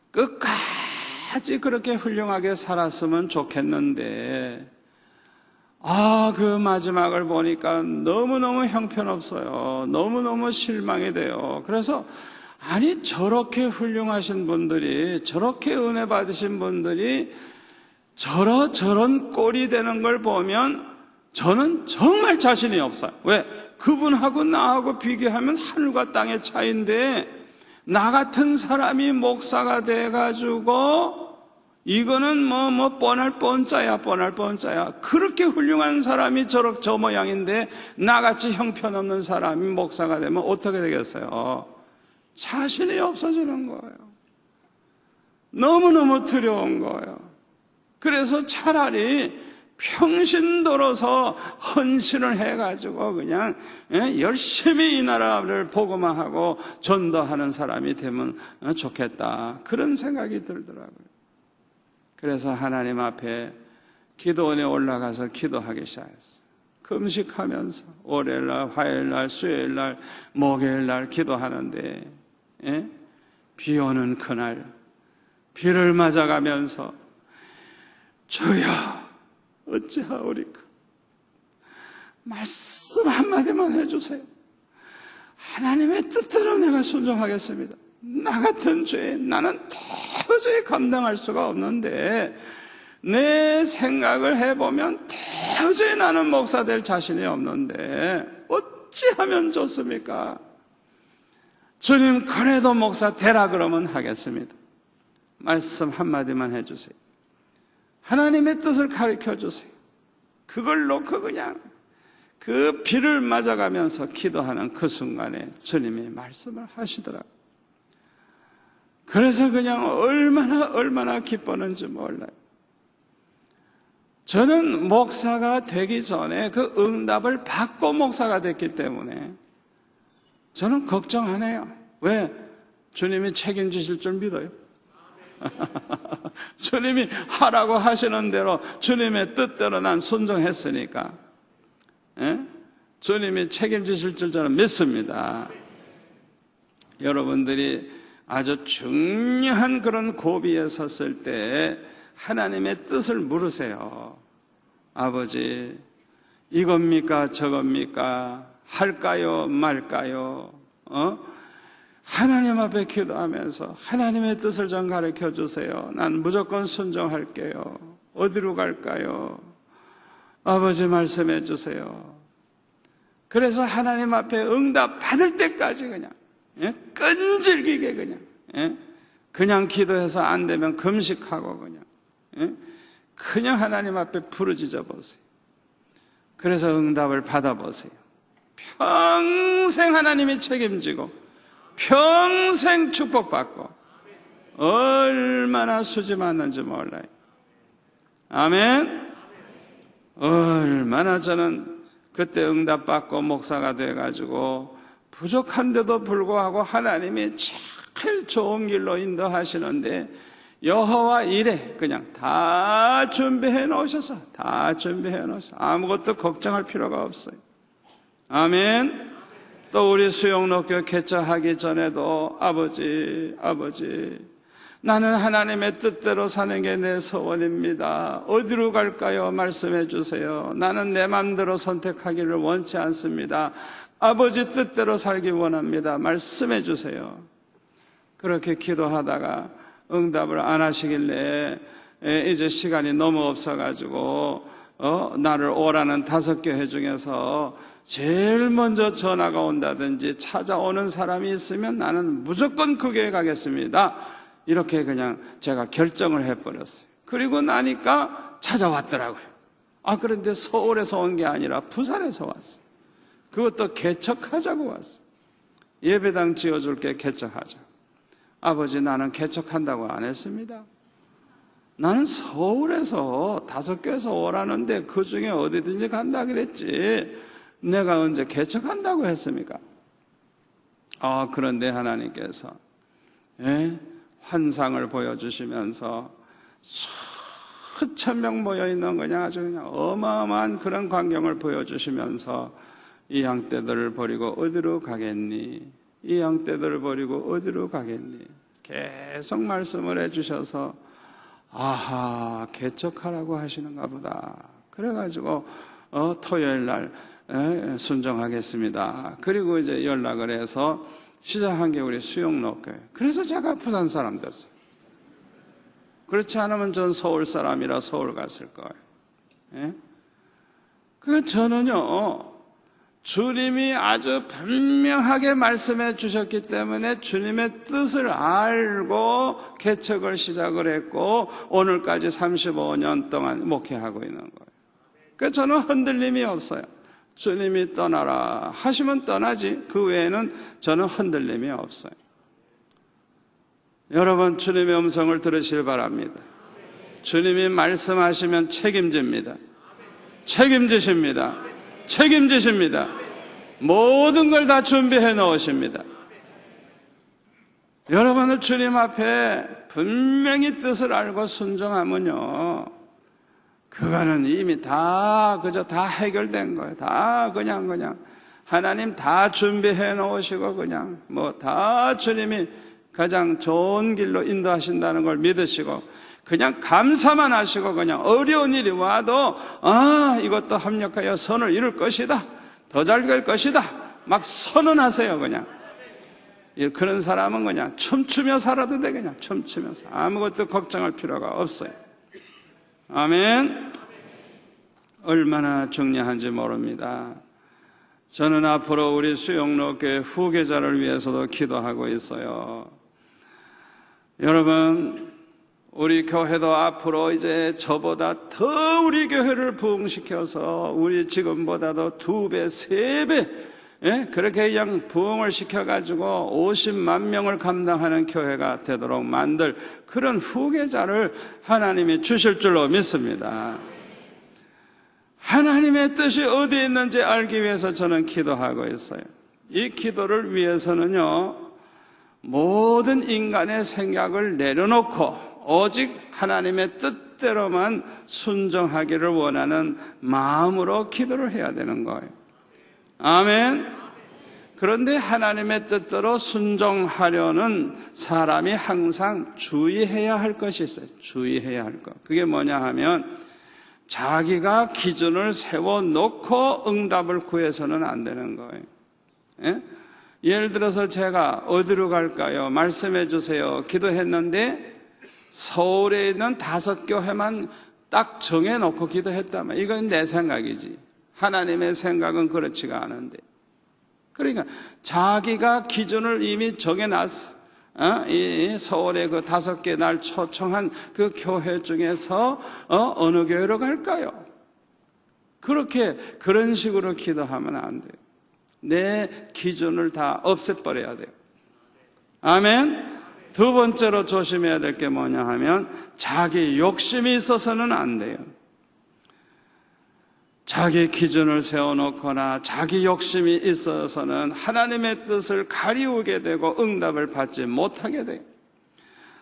끝까지 그렇게 훌륭하게 살았으면 좋겠는데 그 마지막을 보니까 너무너무 형편없어요. 너무너무 실망이 돼요. 그래서 아니 저렇게 훌륭하신 분들이, 저렇게 은혜 받으신 분들이 저런 꼴이 되는 걸 보면 저는 정말 자신이 없어요. 왜? 그분하고 나하고 비교하면 하늘과 땅의 차이인데 나 같은 사람이 목사가 돼가지고 이거는 뻔할 뻔짜야. 그렇게 훌륭한 사람이 저 모양인데 나같이 형편없는 사람이 목사가 되면 어떻게 되겠어요? 자신이 없어지는 거예요. 너무너무 두려운 거예요. 그래서 차라리 평신도로서 헌신을 해가지고 그냥 열심히 이 나라를 복음화하고 전도하는 사람이 되면 좋겠다, 그런 생각이 들더라고요. 그래서 하나님 앞에 기도원에 올라가서 기도하기 시작했어요. 금식하면서 월요일날, 화요일날, 수요일날, 목요일날 기도하는데 비 오는 그날 비를 맞아가면서 주여 어찌하오리까, 말씀 한마디만 해주세요. 하나님의 뜻대로 내가 순종하겠습니다. 나 같은 죄인, 나는 도저히 감당할 수가 없는데 내 생각을 해보면 도저히 나는 목사 될 자신이 없는데 어찌하면 좋습니까? 주님, 그래도 목사 되라 그러면 하겠습니다. 말씀 한마디만 해주세요. 하나님의 뜻을 가르쳐 주세요. 그걸 놓고 그냥 그 비를 맞아가면서 기도하는 그 순간에 주님이 말씀을 하시더라고요. 그래서 그냥 얼마나 기뻤는지 몰라요. 저는 목사가 되기 전에 그 응답을 받고 목사가 됐기 때문에 저는 걱정 안 해요. 왜? 주님이 책임지실 줄 믿어요. 주님이 하라고 하시는 대로 주님의 뜻대로 난 순종했으니까 주님이 책임지실 줄 저는 믿습니다. 여러분들이 아주 중요한 그런 고비에 섰을 때 하나님의 뜻을 물으세요. 아버지, 이겁니까 저겁니까? 할까요 말까요? 하나님 앞에 기도하면서 하나님의 뜻을 좀 가르쳐 주세요. 난 무조건 순종할게요. 어디로 갈까요? 아버지 말씀해 주세요. 그래서 하나님 앞에 응답 받을 때까지 그냥 끈질기게 그냥 기도해서 안 되면 금식하고 그냥 하나님 앞에 부르짖어 보세요. 그래서 응답을 받아보세요. 평생 하나님이 책임지고 평생 축복받고 얼마나 수지 많는지 몰라요. 아멘. 얼마나 저는 그때 응답받고 목사가 돼가지고 부족한데도 불구하고 하나님이 제일 좋은 길로 인도하시는데 여호와 이래 그냥 다 준비해 놓으셔서 아무것도 걱정할 필요가 없어요. 아멘. 또 우리 수영록교 개척하기 전에도 아버지 나는 하나님의 뜻대로 사는 게 내 소원입니다. 어디로 갈까요? 말씀해 주세요. 나는 내 마음대로 선택하기를 원치 않습니다. 아버지 뜻대로 살기 원합니다. 말씀해 주세요. 그렇게 기도하다가 응답을 안 하시길래 이제 시간이 너무 없어가지고 나를 오라는 5교회 중에서 제일 먼저 전화가 온다든지 찾아오는 사람이 있으면 나는 무조건 그 교회 가겠습니다. 이렇게 그냥 제가 결정을 해버렸어요. 그리고 나니까 찾아왔더라고요. 그런데 서울에서 온 게 아니라 부산에서 왔어요. 그것도 개척하자고 왔어요. 예배당 지어줄게, 개척하자. 아버지, 나는 개척한다고 안 했습니다. 나는 서울에서 5교회에서 오라는데 그 중에 어디든지 간다 그랬지 내가 언제 개척한다고 했습니까? 그런데 하나님께서 환상을 보여주시면서 수천 명 모여있는 그냥 아주 그냥 어마어마한 그런 광경을 보여주시면서 이 양떼들을 버리고 어디로 가겠니? 이 양떼들을 버리고 어디로 가겠니? 계속 말씀을 해주셔서 아하, 개척하라고 하시는가 보다. 그래가지고 토요일 날 순종하겠습니다. 그리고 이제 연락을 해서 시작한 게 우리 수영록교회. 그래서 제가 부산 사람 됐어요. 그렇지 않으면 전 서울 사람이라 서울 갔을 거예요. 그러니까 저는요, 주님이 아주 분명하게 말씀해 주셨기 때문에 주님의 뜻을 알고 개척을 시작을 했고 오늘까지 35년 동안 목회하고 있는 거예요. 그러니까 저는 흔들림이 없어요. 주님이 떠나라 하시면 떠나지 그 외에는 저는 흔들림이 없어요. 여러분, 주님의 음성을 들으시길 바랍니다. 주님이 말씀하시면 책임집니다. 책임지십니다. 책임지십니다. 모든 걸 다 준비해 놓으십니다. 여러분을 주님 앞에 분명히 뜻을 알고 순종하면요, 그거는 이미 다 해결된 거예요. 다 그냥 하나님 다 준비해 놓으시고 그냥 다 주님이 가장 좋은 길로 인도하신다는 걸 믿으시고 그냥 감사만 하시고 그냥 어려운 일이 와도 이것도 합력하여 선을 이룰 것이다, 더 잘 될 것이다 막 선언하세요. 그냥 그런 사람은 그냥 춤추며 살아도 돼. 그냥 춤추며 아무것도 걱정할 필요가 없어요. 아멘. 얼마나 중요한지 모릅니다. 저는 앞으로 우리 수영로교회 후계자를 위해서도 기도하고 있어요. 여러분, 우리 교회도 앞으로 이제 저보다 더 우리 교회를 부흥시켜서 우리 지금보다도 2배, 3배 그렇게 그냥 부흥을 시켜가지고 50만 명을 감당하는 교회가 되도록 만들 그런 후계자를 하나님이 주실 줄로 믿습니다. 하나님의 뜻이 어디에 있는지 알기 위해서 저는 기도하고 있어요. 이 기도를 위해서는요, 모든 인간의 생각을 내려놓고 오직 하나님의 뜻대로만 순종하기를 원하는 마음으로 기도를 해야 되는 거예요. 아멘. 그런데 하나님의 뜻대로 순종하려는 사람이 항상 주의해야 할 것이 있어요. 주의해야 할 것. 그게 뭐냐 하면 자기가 기준을 세워놓고 응답을 구해서는 안 되는 거예요. 예? 예를 들어서 제가 어디로 갈까요? 말씀해 주세요. 기도했는데 서울에 있는 5교회만 딱 정해놓고 기도했다면 이건 내 생각이지. 하나님의 생각은 그렇지가 않은데. 그러니까 자기가 기준을 이미 정해놨어. 이 서울의 그 5개 날 초청한 그 교회 중에서 어느 교회로 갈까요? 그런 식으로 기도하면 안 돼요. 내 기준을 다 없애버려야 돼요. 아멘. 두 번째로 조심해야 될 게 뭐냐 하면 자기 욕심이 있어서는 안 돼요. 자기 기준을 세워놓거나 자기 욕심이 있어서는 하나님의 뜻을 가리우게 되고 응답을 받지 못하게 돼요.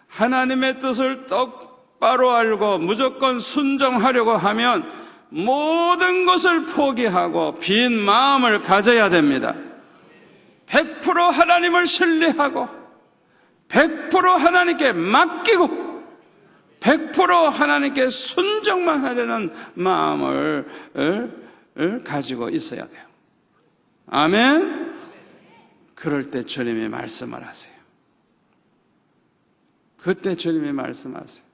하나님의 뜻을 똑바로 알고 무조건 순종하려고 하면 모든 것을 포기하고 빈 마음을 가져야 됩니다. 100% 하나님을 신뢰하고 100% 하나님께 맡기고 100% 하나님께 순종만 하려는 마음을 가지고 있어야 돼요. 아멘. 그럴 때 주님이 말씀을 하세요. 그때 주님이 말씀하세요.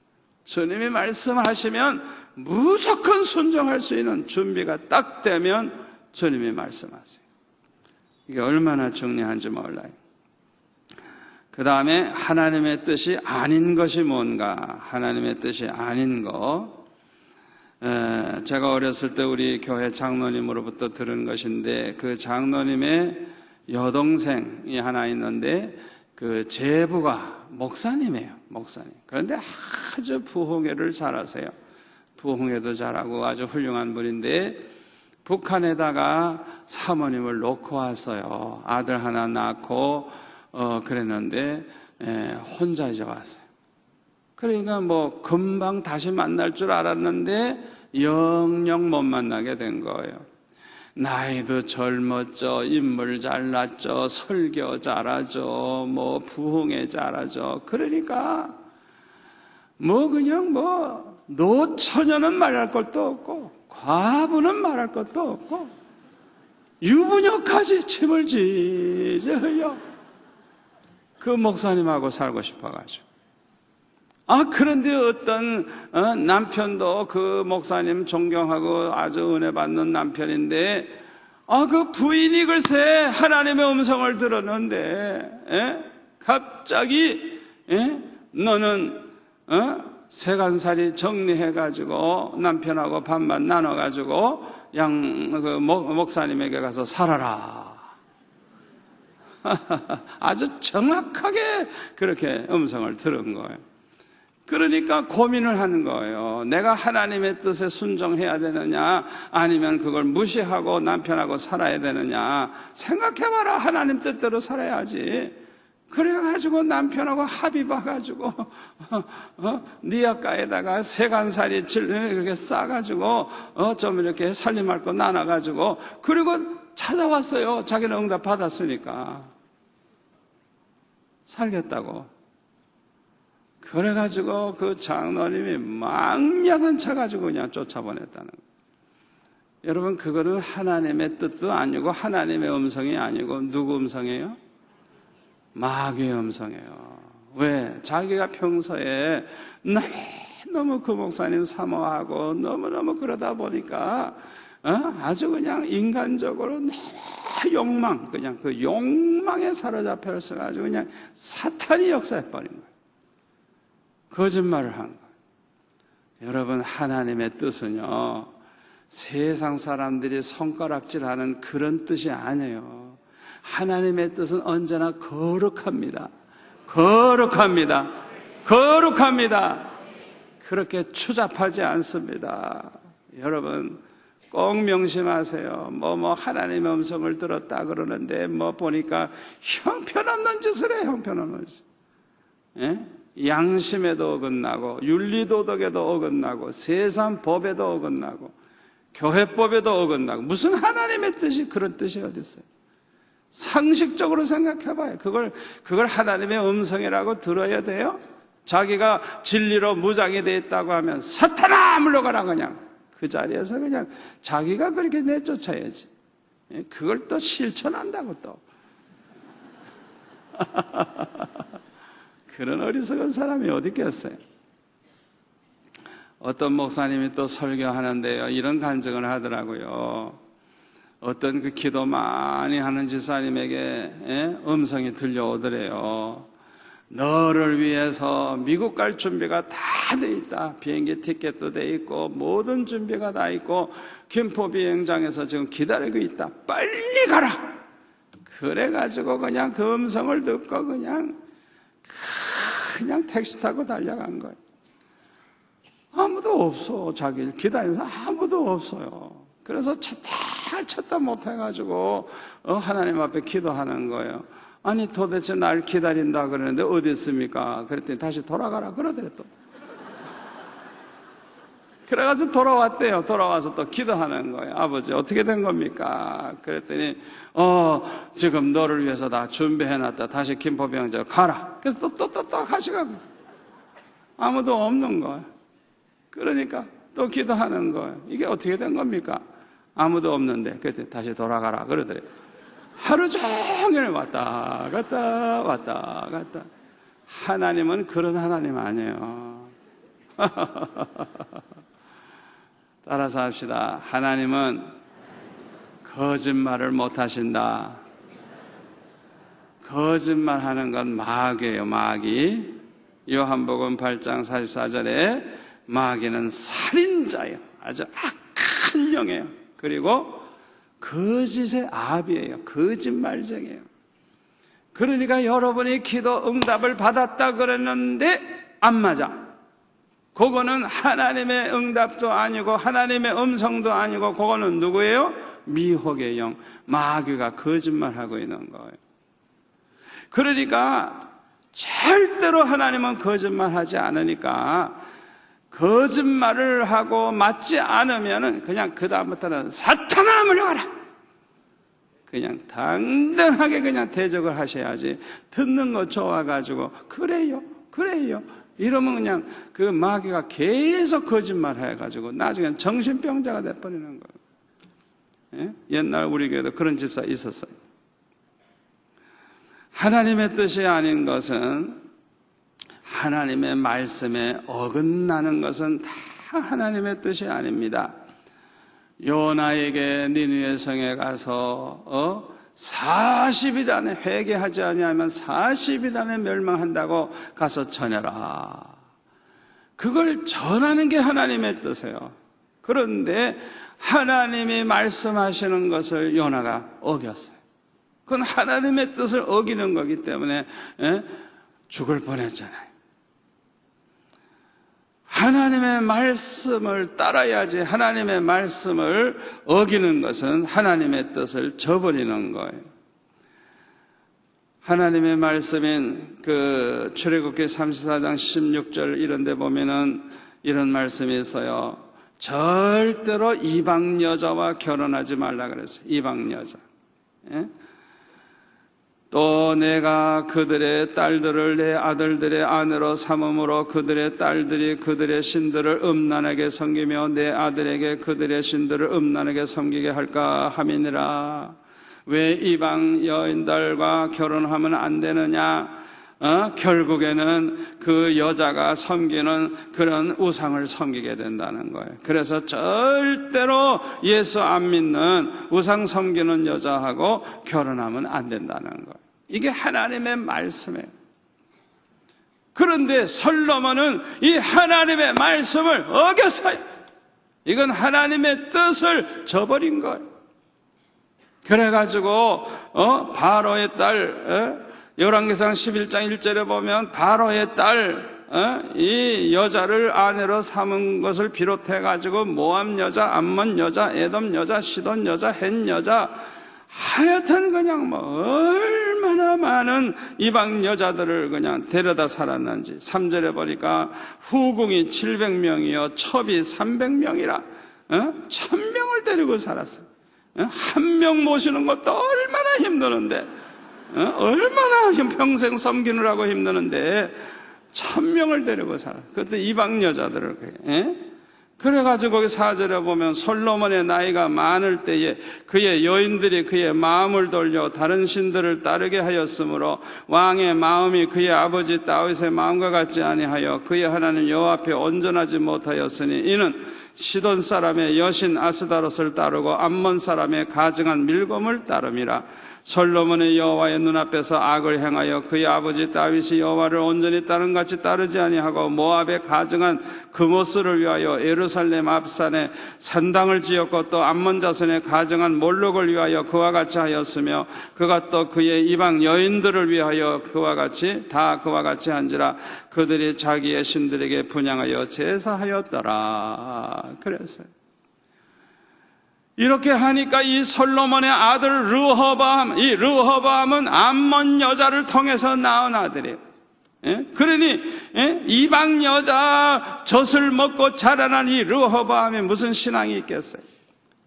주님이 말씀하시면 무조건 순종할 수 있는 준비가 딱 되면 주님이 말씀하세요. 이게 얼마나 중요한지 몰라요. 그 다음에 하나님의 뜻이 아닌 것이 뭔가? 하나님의 뜻이 아닌 거. 제가 어렸을 때 우리 교회 장로님으로부터 들은 것인데 그 장로님의 여동생이 하나 있는데 그 제부가 목사님이에요. 목사님. 그런데 아주 부흥회를 잘하세요. 부흥회도 잘하고 아주 훌륭한 분인데 북한에다가 사모님을 놓고 왔어요. 아들 하나 낳고 그랬는데 혼자 이제 왔어요. 그러니까 금방 다시 만날 줄 알았는데 영영 못 만나게 된 거예요. 나이도 젊었죠. 인물 잘났죠. 설교 잘하죠. 부흥회 잘하죠. 그러니까 그냥 노처녀는 말할 것도 없고 과부는 말할 것도 없고 유부녀까지 침을 지지 흘려 그 목사님하고 살고 싶어가지고. 그런데 어떤 남편도 그 목사님 존경하고 아주 은혜 받는 남편인데 그 부인이 글쎄 하나님의 음성을 들었는데 갑자기 너는 세간살이 정리해가지고 남편하고 반반 나눠가지고 목사님에게 가서 살아라. 아주 정확하게 그렇게 음성을 들은 거예요. 그러니까 고민을 하는 거예요. 내가 하나님의 뜻에 순종해야 되느냐, 아니면 그걸 무시하고 남편하고 살아야 되느냐. 생각해봐라. 하나님 뜻대로 살아야지. 그래가지고 남편하고 합의 봐가지고 니아가에다가 세간살이 그렇게 싸가지고 좀 이렇게 살림할 거 나눠가지고, 그리고 찾아왔어요. 자기는 응답 받았으니까 살겠다고. 그래가지고 그 장로님이 망야단 쳐가지고 그냥 쫓아보냈다는 거예요. 여러분, 그거는 하나님의 뜻도 아니고 하나님의 음성이 아니고 누구 음성이에요? 마귀의 음성이에요. 왜? 자기가 평소에 너무 그 목사님 사모하고 너무너무 그러다 보니까 아주 그냥 인간적으로 너무 욕망, 그냥 그 욕망에 사로잡혀 있어가지고 그냥 사탄이 역사해버린 거예요. 거짓말을 한 거예요. 여러분, 하나님의 뜻은요, 세상 사람들이 손가락질하는 그런 뜻이 아니에요. 하나님의 뜻은 언제나 거룩합니다. 거룩합니다. 거룩합니다. 그렇게 추잡하지 않습니다. 여러분, 꼭 명심하세요. 하나님의 음성을 들었다 그러는데 보니까 형편없는 짓을 해요. 형편없는 짓. 예? 양심에도 어긋나고 윤리도덕에도 어긋나고 세상 법에도 어긋나고 교회법에도 어긋나고. 무슨 하나님의 뜻이 그런 뜻이 어디 있어요? 상식적으로 생각해봐요. 그걸 하나님의 음성이라고 들어야 돼요? 자기가 진리로 무장이 돼 있다고 하면 사탄아 물러가라, 그냥 그 자리에서 그냥 자기가 그렇게 내쫓아야지. 그걸 또 실천한다고 또 그런 어리석은 사람이 어디 있겠어요? 어떤 목사님이 또 설교하는데요, 이런 간증을 하더라고요. 어떤 그 기도 많이 하는 지사님에게 음성이 들려오더래요. 너를 위해서 미국 갈 준비가 다 돼 있다. 비행기 티켓도 돼 있고 모든 준비가 다 있고 김포 비행장에서 지금 기다리고 있다. 빨리 가라. 그래가지고 그냥 그 음성을 듣고 그냥 택시 타고 달려간 거예요. 아무도 없어. 자기를 기다리는 사람 아무도 없어요. 그래서 찾다 못해가지고 하나님 앞에 기도하는 거예요. 아니, 도대체 날 기다린다 그러는데 어디 있습니까? 그랬더니 다시 돌아가라 그러더래 또. 그래가지고 돌아왔대요. 돌아와서 또 기도하는 거예요. 아버지, 어떻게 된 겁니까? 그랬더니 지금 너를 위해서 다 준비해놨다. 다시 김포병장 가라. 그래서 또 가시가고 아무도 없는 거예요. 그러니까 또 기도하는 거예요. 이게 어떻게 된 겁니까? 아무도 없는데. 그랬더니 다시 돌아가라 그러더래. 하루 종일 왔다 갔다. 하나님은 그런 하나님 아니에요. 따라서 합시다. 하나님은 거짓말을 못 하신다. 거짓말하는 건 마귀예요. 마귀. 요한복음 8장 44절에 마귀는 살인자예요. 아주 악한 영이에요. 그리고 거짓의 아비예요. 거짓말쟁이에요. 그러니까 여러분이 기도 응답을 받았다 그랬는데 안 맞아. 그거는 하나님의 응답도 아니고 하나님의 음성도 아니고 그거는 누구예요? 미혹의 영, 마귀가 거짓말하고 있는 거예요. 그러니까 절대로 하나님은 거짓말하지 않으니까 거짓말을 하고 맞지 않으면 그냥 그 다음부터는 사탄아 물러가라. 그냥 당당하게 그냥 대적을 하셔야지. 듣는 거 좋아가지고 그래요 이러면 그냥 그 마귀가 계속 거짓말 해가지고 나중엔 정신병자가 돼버리는 거예요. 예? 옛날 우리 교회도 그런 집사 있었어요. 하나님의 뜻이 아닌 것은, 하나님의 말씀에 어긋나는 것은 다 하나님의 뜻이 아닙니다. 요나에게 니느웨 성에 가서 40일 안에 회개하지 아니하면 40일 안에 멸망한다고 가서 전해라. 그걸 전하는 게 하나님의 뜻이에요. 그런데 하나님이 말씀하시는 것을 요나가 어겼어요. 그건 하나님의 뜻을 어기는 거기 때문에 죽을 뻔했잖아요. 하나님의 말씀을 따라야지. 하나님의 말씀을 어기는 것은 하나님의 뜻을 저버리는 거예요. 하나님의 말씀인 그 출애굽기 34장 16절 이런 데 보면은 이런 말씀이 있어요. 절대로 이방 여자와 결혼하지 말라 그랬어요. 이방 여자. 예? 또 내가 그들의 딸들을 내 아들들의 아내로 삼음으로 그들의 딸들이 그들의 신들을 음란하게 섬기며 내 아들에게 그들의 신들을 음란하게 섬기게 할까 함이니라. 왜 이방 여인들과 결혼하면 안 되느냐? 결국에는 그 여자가 섬기는 그런 우상을 섬기게 된다는 거예요. 그래서 절대로 예수 안 믿는 우상 섬기는 여자하고 결혼하면 안 된다는 거예요. 이게 하나님의 말씀이에요. 그런데 솔로몬은 이 하나님의 말씀을 어겼어요. 이건 하나님의 뜻을 저버린 거예요. 그래가지고 바로의 딸, 열왕기상 11장 1절에 보면 바로의 딸 이 여자를 아내로 삼은 것을 비롯해가지고 모압 여자, 암몬 여자, 에돔 여자, 시돈 여자, 헷 여자, 하여튼 그냥 얼마나 많은 이방 여자들을 그냥 데려다 살았는지. 3절에 보니까 후궁이 700명이요 첩이 300명이라 1000명을 데리고 살았어요. 한 명 모시는 것도 얼마나 힘드는데, 얼마나 평생 섬기느라고 힘드는데 1000명을 데리고 살았어요. 그것도 이방 여자들을. 그래가지고 거기 4절에 보면 솔로몬의 나이가 많을 때에 그의 여인들이 그의 마음을 돌려 다른 신들을 따르게 하였으므로 왕의 마음이 그의 아버지 다윗의 마음과 같지 아니하여 그의 하나님 여호와 앞에 온전하지 못하였으니 이는 시돈 사람의 여신 아스다롯을 따르고 암몬 사람의 가증한 밀검을 따름이라. 솔로몬의 여호와의 눈앞에서 악을 행하여 그의 아버지 다윗이 여호와를 온전히 따른 같이 따르지 아니하고 모압의 가증한 그모스를 위하여 예루살렘 앞산에 산당을 지었고 또 암몬 자손의 가증한 몰록을 위하여 그와 같이 하였으며 그가 또 그의 이방 여인들을 위하여 그와 같이 한지라. 그들이 자기의 신들에게 분향하여 제사하였더라. 그랬어요. 이렇게 하니까 이 솔로몬의 아들 르호보암, 이 르호보암은 암몬 여자를 통해서 낳은 아들이에요. 그러니 이방 여자 젖을 먹고 자라난 이 르호보암이 무슨 신앙이 있겠어요?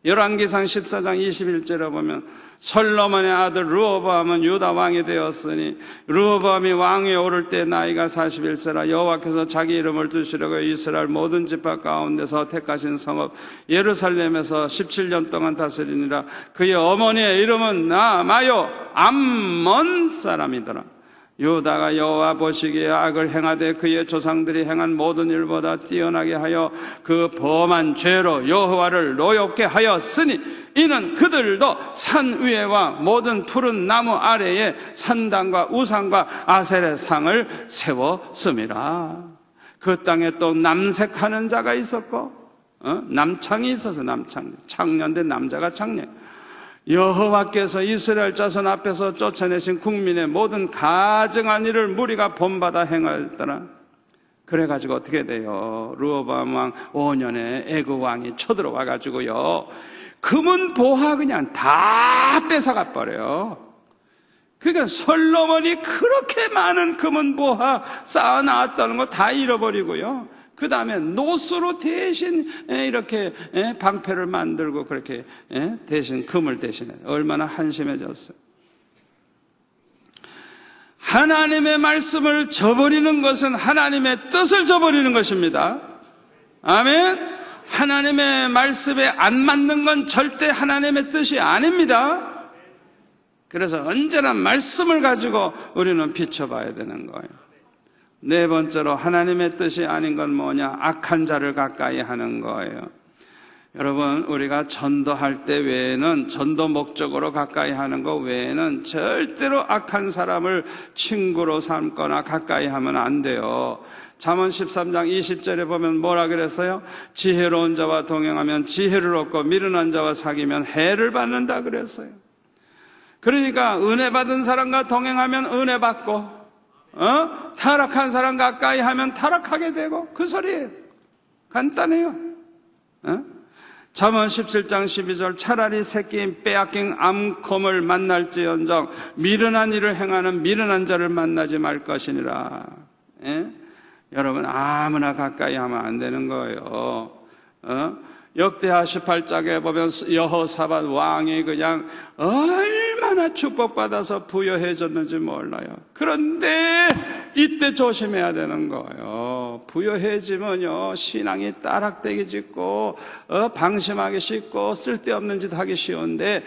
열왕기상 14장 21절에 보면 솔로몬의 아들 르호보암은 유다 왕이 되었으니 르호보암이 왕위에 오를 때 나이가 41세라. 여호와께서 자기 이름을 두시려고 이스라엘 모든 지파 가운데서 택하신 성읍 예루살렘에서 17년 동안 다스리니라. 그의 어머니의 이름은 나마요 암몬 사람이더라. 유다가 여호와 보시기에 악을 행하되 그의 조상들이 행한 모든 일보다 뛰어나게 하여 그 범한 죄로 여호와를 노엽게 하였으니 이는 그들도 산 위에와 모든 푸른 나무 아래에 산당과 우상과 아세레 상을 세웠음이라. 그 땅에 또 남색하는 자가 있었고 남창이 있어서 창년된 남자가 창년. 여호와께서 이스라엘 자손 앞에서 쫓아내신 국민의 모든 가증한 일을 무리가 본받아 행하였더라. 그래가지고 어떻게 돼요? 르호보암 왕 5년에 애굽 왕이 쳐들어와가지고요 금은 보화 그냥 다 뺏어가 버려요. 그러니까 솔로몬이 그렇게 많은 금은 보화 쌓아놨다는 거 다 잃어버리고요. 그 다음에 노수로 대신 이렇게 방패를 만들고 그렇게 대신 금을 대신해. 얼마나 한심해졌어요. 하나님의 말씀을 저버리는 것은 하나님의 뜻을 저버리는 것입니다. 아멘. 하나님의 말씀에 안 맞는 건 절대 하나님의 뜻이 아닙니다. 그래서 언제나 말씀을 가지고 우리는 비춰봐야 되는 거예요. 네 번째로 하나님의 뜻이 아닌 건 뭐냐? 악한 자를 가까이 하는 거예요. 여러분, 우리가 전도할 때 외에는, 전도 목적으로 가까이 하는 것 외에는 절대로 악한 사람을 친구로 삼거나 가까이 하면 안 돼요. 잠언 13장 20절에 보면 뭐라 그랬어요? 지혜로운 자와 동행하면 지혜를 얻고 미련한 자와 사귀면 해를 받는다 그랬어요. 그러니까 은혜 받은 사람과 동행하면 은혜 받고 타락한 사람 가까이 하면 타락하게 되고, 그 소리예요. 간단해요. 잠언 17장 12절 차라리 새끼 빼앗긴 암곰을 만날지언정 미련한 일을 행하는 미련한 자를 만나지 말 것이니라. 여러분 아무나 가까이 하면 안 되는 거예요. 역대하 18장에 보면 여호사밧 왕이 그냥 얼마나 축복받아서 부여해졌는지 몰라요. 그런데 이때 조심해야 되는 거예요. 부여해지면요 신앙이 따락되기 쉽고 방심하기 쉽고 쓸데없는 짓 하기 쉬운데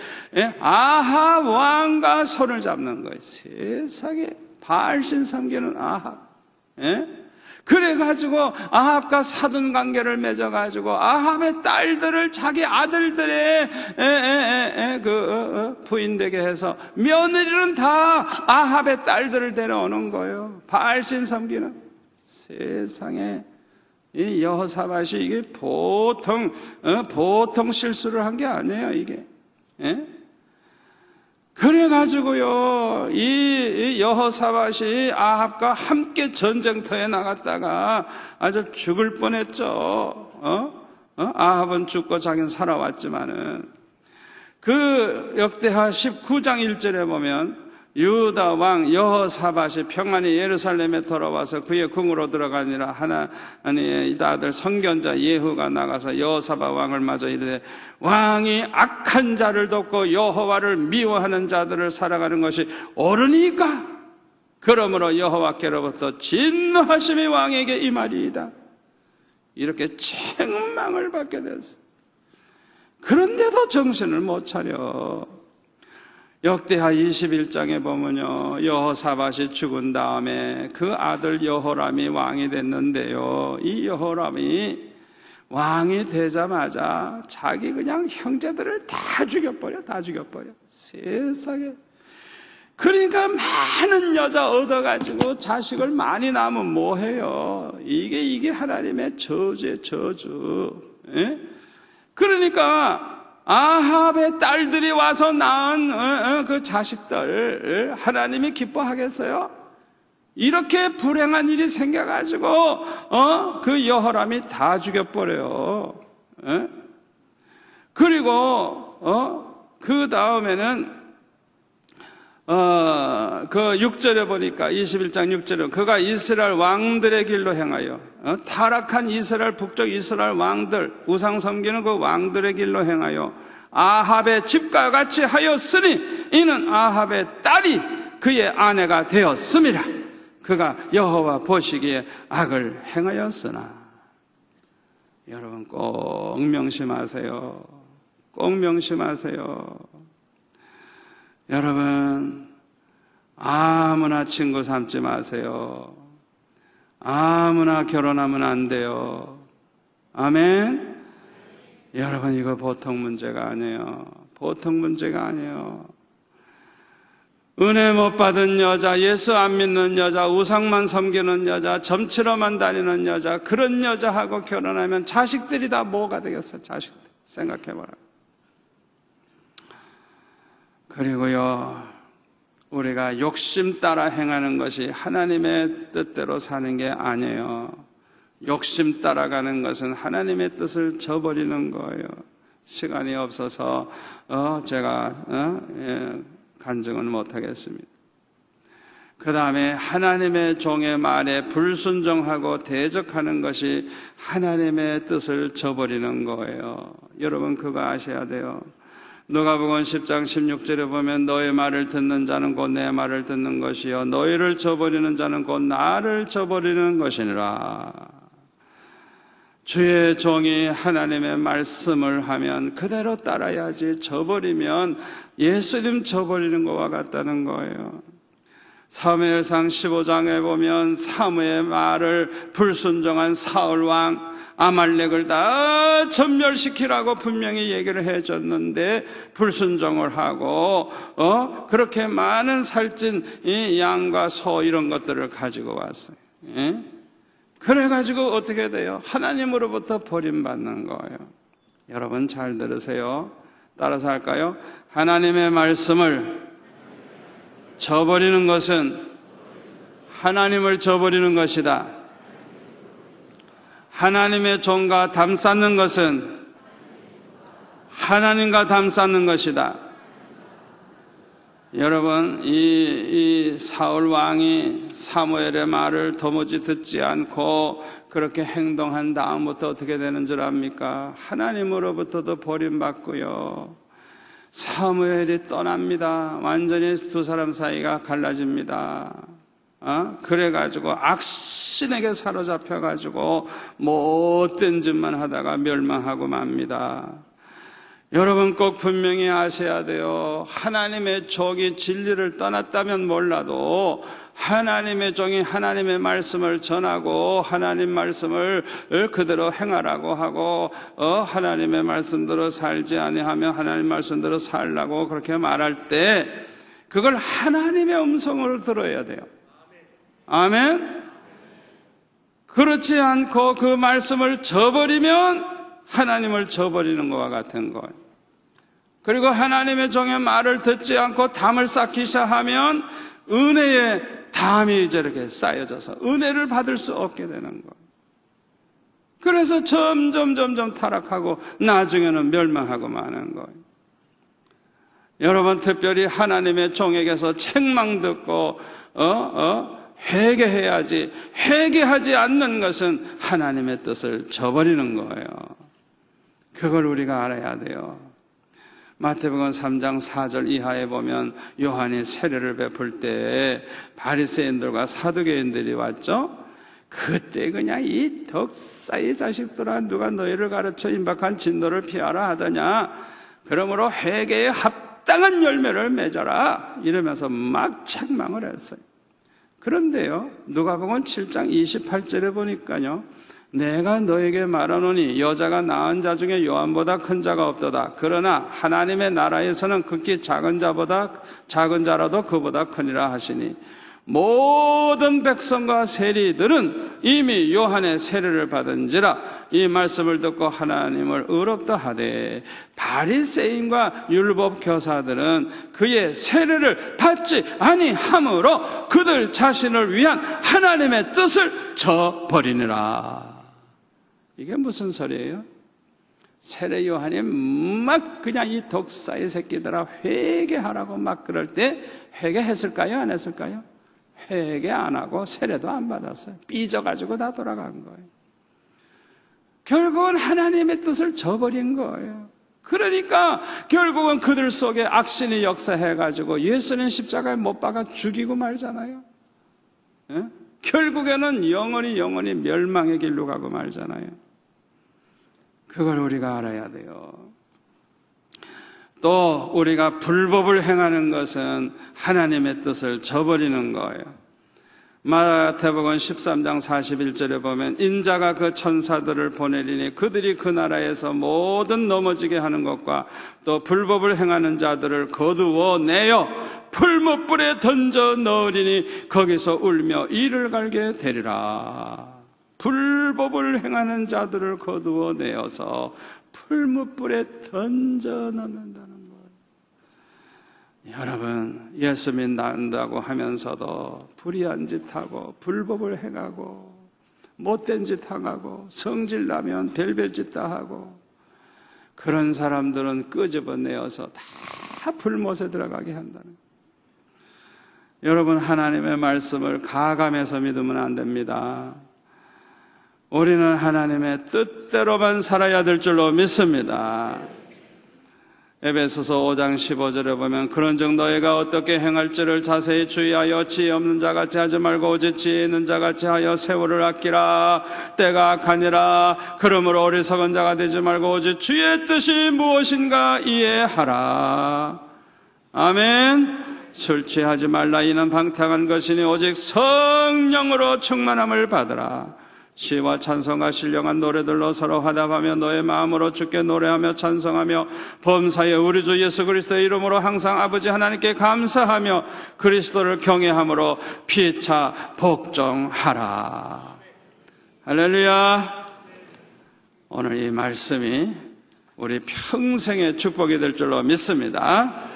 아합 왕과 손을 잡는 거예요. 세상에 바알신 섬기는 아합. 그래가지고 아합과 사돈 관계를 맺어가지고 아합의 딸들을 자기 아들들의 부인 되게 해서 며느리는 다 아합의 딸들을 데려오는 거예요. 바알신 섬기는. 세상에 이 여호사밧이 이게 보통 실수를 한 게 아니에요. 이게. 그래가지고요, 이 여호사밧이 아합과 함께 전쟁터에 나갔다가 아주 죽을 뻔했죠. 아합은 죽고 자기는 살아왔지만은 그 역대하 19장 1절에 보면 유다 왕 여호사밧이 평안히 예루살렘에 돌아와서 그의 궁으로 들어가니라 하나님의 아들 선견자 예후가 나가서 여호사밧 왕을 맞아 이르되 왕이 악한 자를 돕고 여호와를 미워하는 자들을 살아가는 것이 옳으니까 그러므로 여호와께로부터 진노하심이 왕에게 임하리이다. 이렇게 책망을 받게 됐어요. 그런데도 정신을 못 차려. 역대하 21장에 보면요, 여호사밧이 죽은 다음에 그 아들 여호람이 왕이 됐는데요, 이 여호람이 왕이 되자마자 자기 그냥 형제들을 다 죽여버려. 세상에. 그러니까 많은 여자 얻어가지고 자식을 많이 낳으면 뭐해요? 이게 하나님의 저주의 저주. 그러니까 아합의 딸들이 와서 낳은 그 자식들 하나님이 기뻐하겠어요? 이렇게 불행한 일이 생겨가지고 그 여호람이 다 죽여버려요. 그리고 그 다음에는 그 6절에 보니까 21장 6절에 그가 이스라엘 왕들의 길로 행하여 타락한 이스라엘 북쪽 이스라엘 왕들 우상 섬기는 그 왕들의 길로 행하여 아합의 집과 같이 하였으니 이는 아합의 딸이 그의 아내가 되었음이라. 그가 여호와 보시기에 악을 행하였으나. 여러분 꼭 명심하세요. 꼭 명심하세요. 여러분 아무나 친구 삼지 마세요. 아무나 결혼하면 안 돼요. 아멘. 여러분 이거 보통 문제가 아니에요. 보통 문제가 아니에요. 은혜 못 받은 여자, 예수 안 믿는 여자, 우상만 섬기는 여자, 점치러만 다니는 여자, 그런 여자하고 결혼하면 자식들이 다 뭐가 되겠어요? 자식들 생각해봐라. 그리고요, 우리가 욕심 따라 행하는 것이 하나님의 뜻대로 사는 게 아니에요. 욕심 따라가는 것은 하나님의 뜻을 저버리는 거예요. 시간이 없어서 제가 간증은 못하겠습니다. 그 다음에 하나님의 종의 말에 불순종하고 대적하는 것이 하나님의 뜻을 저버리는 거예요. 여러분 그거 아셔야 돼요. 누가복음 10장 16절에 보면 너의 말을 듣는 자는 곧 내 말을 듣는 것이요 너희를 저버리는 자는 곧 나를 저버리는 것이니라. 주의 종이 하나님의 말씀을 하면 그대로 따라야지 저버리면 예수님 저버리는 것과 같다는 거예요. 사무엘상 15장에 보면 사무의 말을 불순종한 사울왕 아말렉을 다 전멸시키라고 분명히 얘기를 해줬는데 불순종을 하고 그렇게 많은 살찐 이 양과 소 이런 것들을 가지고 왔어요. 그래가지고 어떻게 돼요? 하나님으로부터 버림받는 거예요. 여러분 잘 들으세요. 따라서 할까요? 하나님의 말씀을 저버리는 것은 하나님을 저버리는 것이다. 하나님의 종과 담 쌓는 것은 하나님과 담 쌓는 것이다. 여러분, 이 사울 왕이 사무엘의 말을 도무지 듣지 않고 그렇게 행동한 다음부터 어떻게 되는 줄 압니까? 하나님으로부터도 버림받고요. 사무엘이 떠납니다. 완전히 두 사람 사이가 갈라집니다. 그래가지고 악신에게 사로잡혀가지고 못된 짓만 하다가 멸망하고 맙니다. 여러분 꼭 분명히 아셔야 돼요. 하나님의 종이 진리를 떠났다면 몰라도 하나님의 종이 하나님의 말씀을 전하고 하나님 말씀을 그대로 행하라고 하고 하나님의 말씀대로 살지 아니하면 하나님 말씀대로 살라고 그렇게 말할 때 그걸 하나님의 음성으로 들어야 돼요. 아멘. 그렇지 않고 그 말씀을 저버리면 하나님을 저버리는 것과 같은 거예요. 그리고 하나님의 종의 말을 듣지 않고 담을 쌓기 시작하면 은혜의 담이 저렇게 쌓여져서 은혜를 받을 수 없게 되는 거예요. 그래서 점점 타락하고 나중에는 멸망하고 마는 거예요. 여러분 특별히 하나님의 종에게서 책망 듣고 회개해야지, 회개하지 않는 것은 하나님의 뜻을 저버리는 거예요. 그걸 우리가 알아야 돼요. 마태복음 3장 4절 이하에 보면 요한이 세례를 베풀 때 바리새인들과 사두개인들이 왔죠. 그때 그냥 이 덕사의 자식들아, 누가 너희를 가르쳐 임박한 진노를 피하라 하더냐, 그러므로 회개에 합당한 열매를 맺어라 이러면서 막 책망을 했어요. 그런데요, 누가복음 7장 28절에 보니까요, 내가 너에게 말하노니 여자가 낳은 자 중에 요한보다 큰 자가 없도다. 그러나 하나님의 나라에서는 극히 작은 자라도 그보다 크니라 하시니, 모든 백성과 세리들은 이미 요한의 세례를 받은지라 이 말씀을 듣고 하나님을 의롭다 하되 바리새인과 율법 교사들은 그의 세례를 받지 아니하므로 그들 자신을 위한 하나님의 뜻을 저버리니라. 이게 무슨 소리예요? 세례 요한이 막 그냥 이 독사의 새끼들아 회개하라고 막 그럴 때 회개했을까요? 안 했을까요? 회개 안 하고 세례도 안 받았어요. 삐져가지고 다 돌아간 거예요. 결국은 하나님의 뜻을 저버린 거예요. 그러니까 결국은 그들 속에 악신이 역사해가지고 예수님 십자가에 못 박아 죽이고 말잖아요. 예? 결국에는 영원히 멸망의 길로 가고 말잖아요. 그걸 우리가 알아야 돼요. 또 우리가 불법을 행하는 것은 하나님의 뜻을 저버리는 거예요. 마태복음 13장 41절에 보면 인자가 그 천사들을 보내리니 그들이 그 나라에서 모든 넘어지게 하는 것과 또 불법을 행하는 자들을 거두어 내어 풀무불에 던져 넣으리니 거기서 울며 이를 갈게 되리라. 불법을 행하는 자들을 거두어 내어서 풀무불에 던져 넣는다는 거예요. 여러분, 예수 믿는다고 하면서도 불의한 짓 하고 불법을 행하고 못된 짓 하고 성질나면 별별 짓 다 하고 그런 사람들은 끄집어내어서 다 불못에 들어가게 한다는 거예요. 여러분, 하나님의 말씀을 가감해서 믿으면 안 됩니다. 우리는 하나님의 뜻대로만 살아야 될 줄로 믿습니다. 에베소서 5장 15절에 보면 그런즉 너희가 어떻게 행할지를 자세히 주의하여 지혜 없는 자같이 하지 말고 오직 지혜 있는 자같이 하여 세월을 아끼라. 때가 악하니라. 그러므로 어리석은 자가 되지 말고 오직 주의 뜻이 무엇인가 이해하라. 아멘. 술 취하지 말라. 이는 방탕한 것이니 오직 성령으로 충만함을 받으라. 시와 찬송과 신령한 노래들로 서로 화답하며 너의 마음으로 주께 노래하며 찬송하며 범사에 우리 주 예수 그리스도의 이름으로 항상 아버지 하나님께 감사하며 그리스도를 경외함으로 피차 복종하라. 할렐루야. 오늘 이 말씀이 우리 평생의 축복이 될 줄로 믿습니다.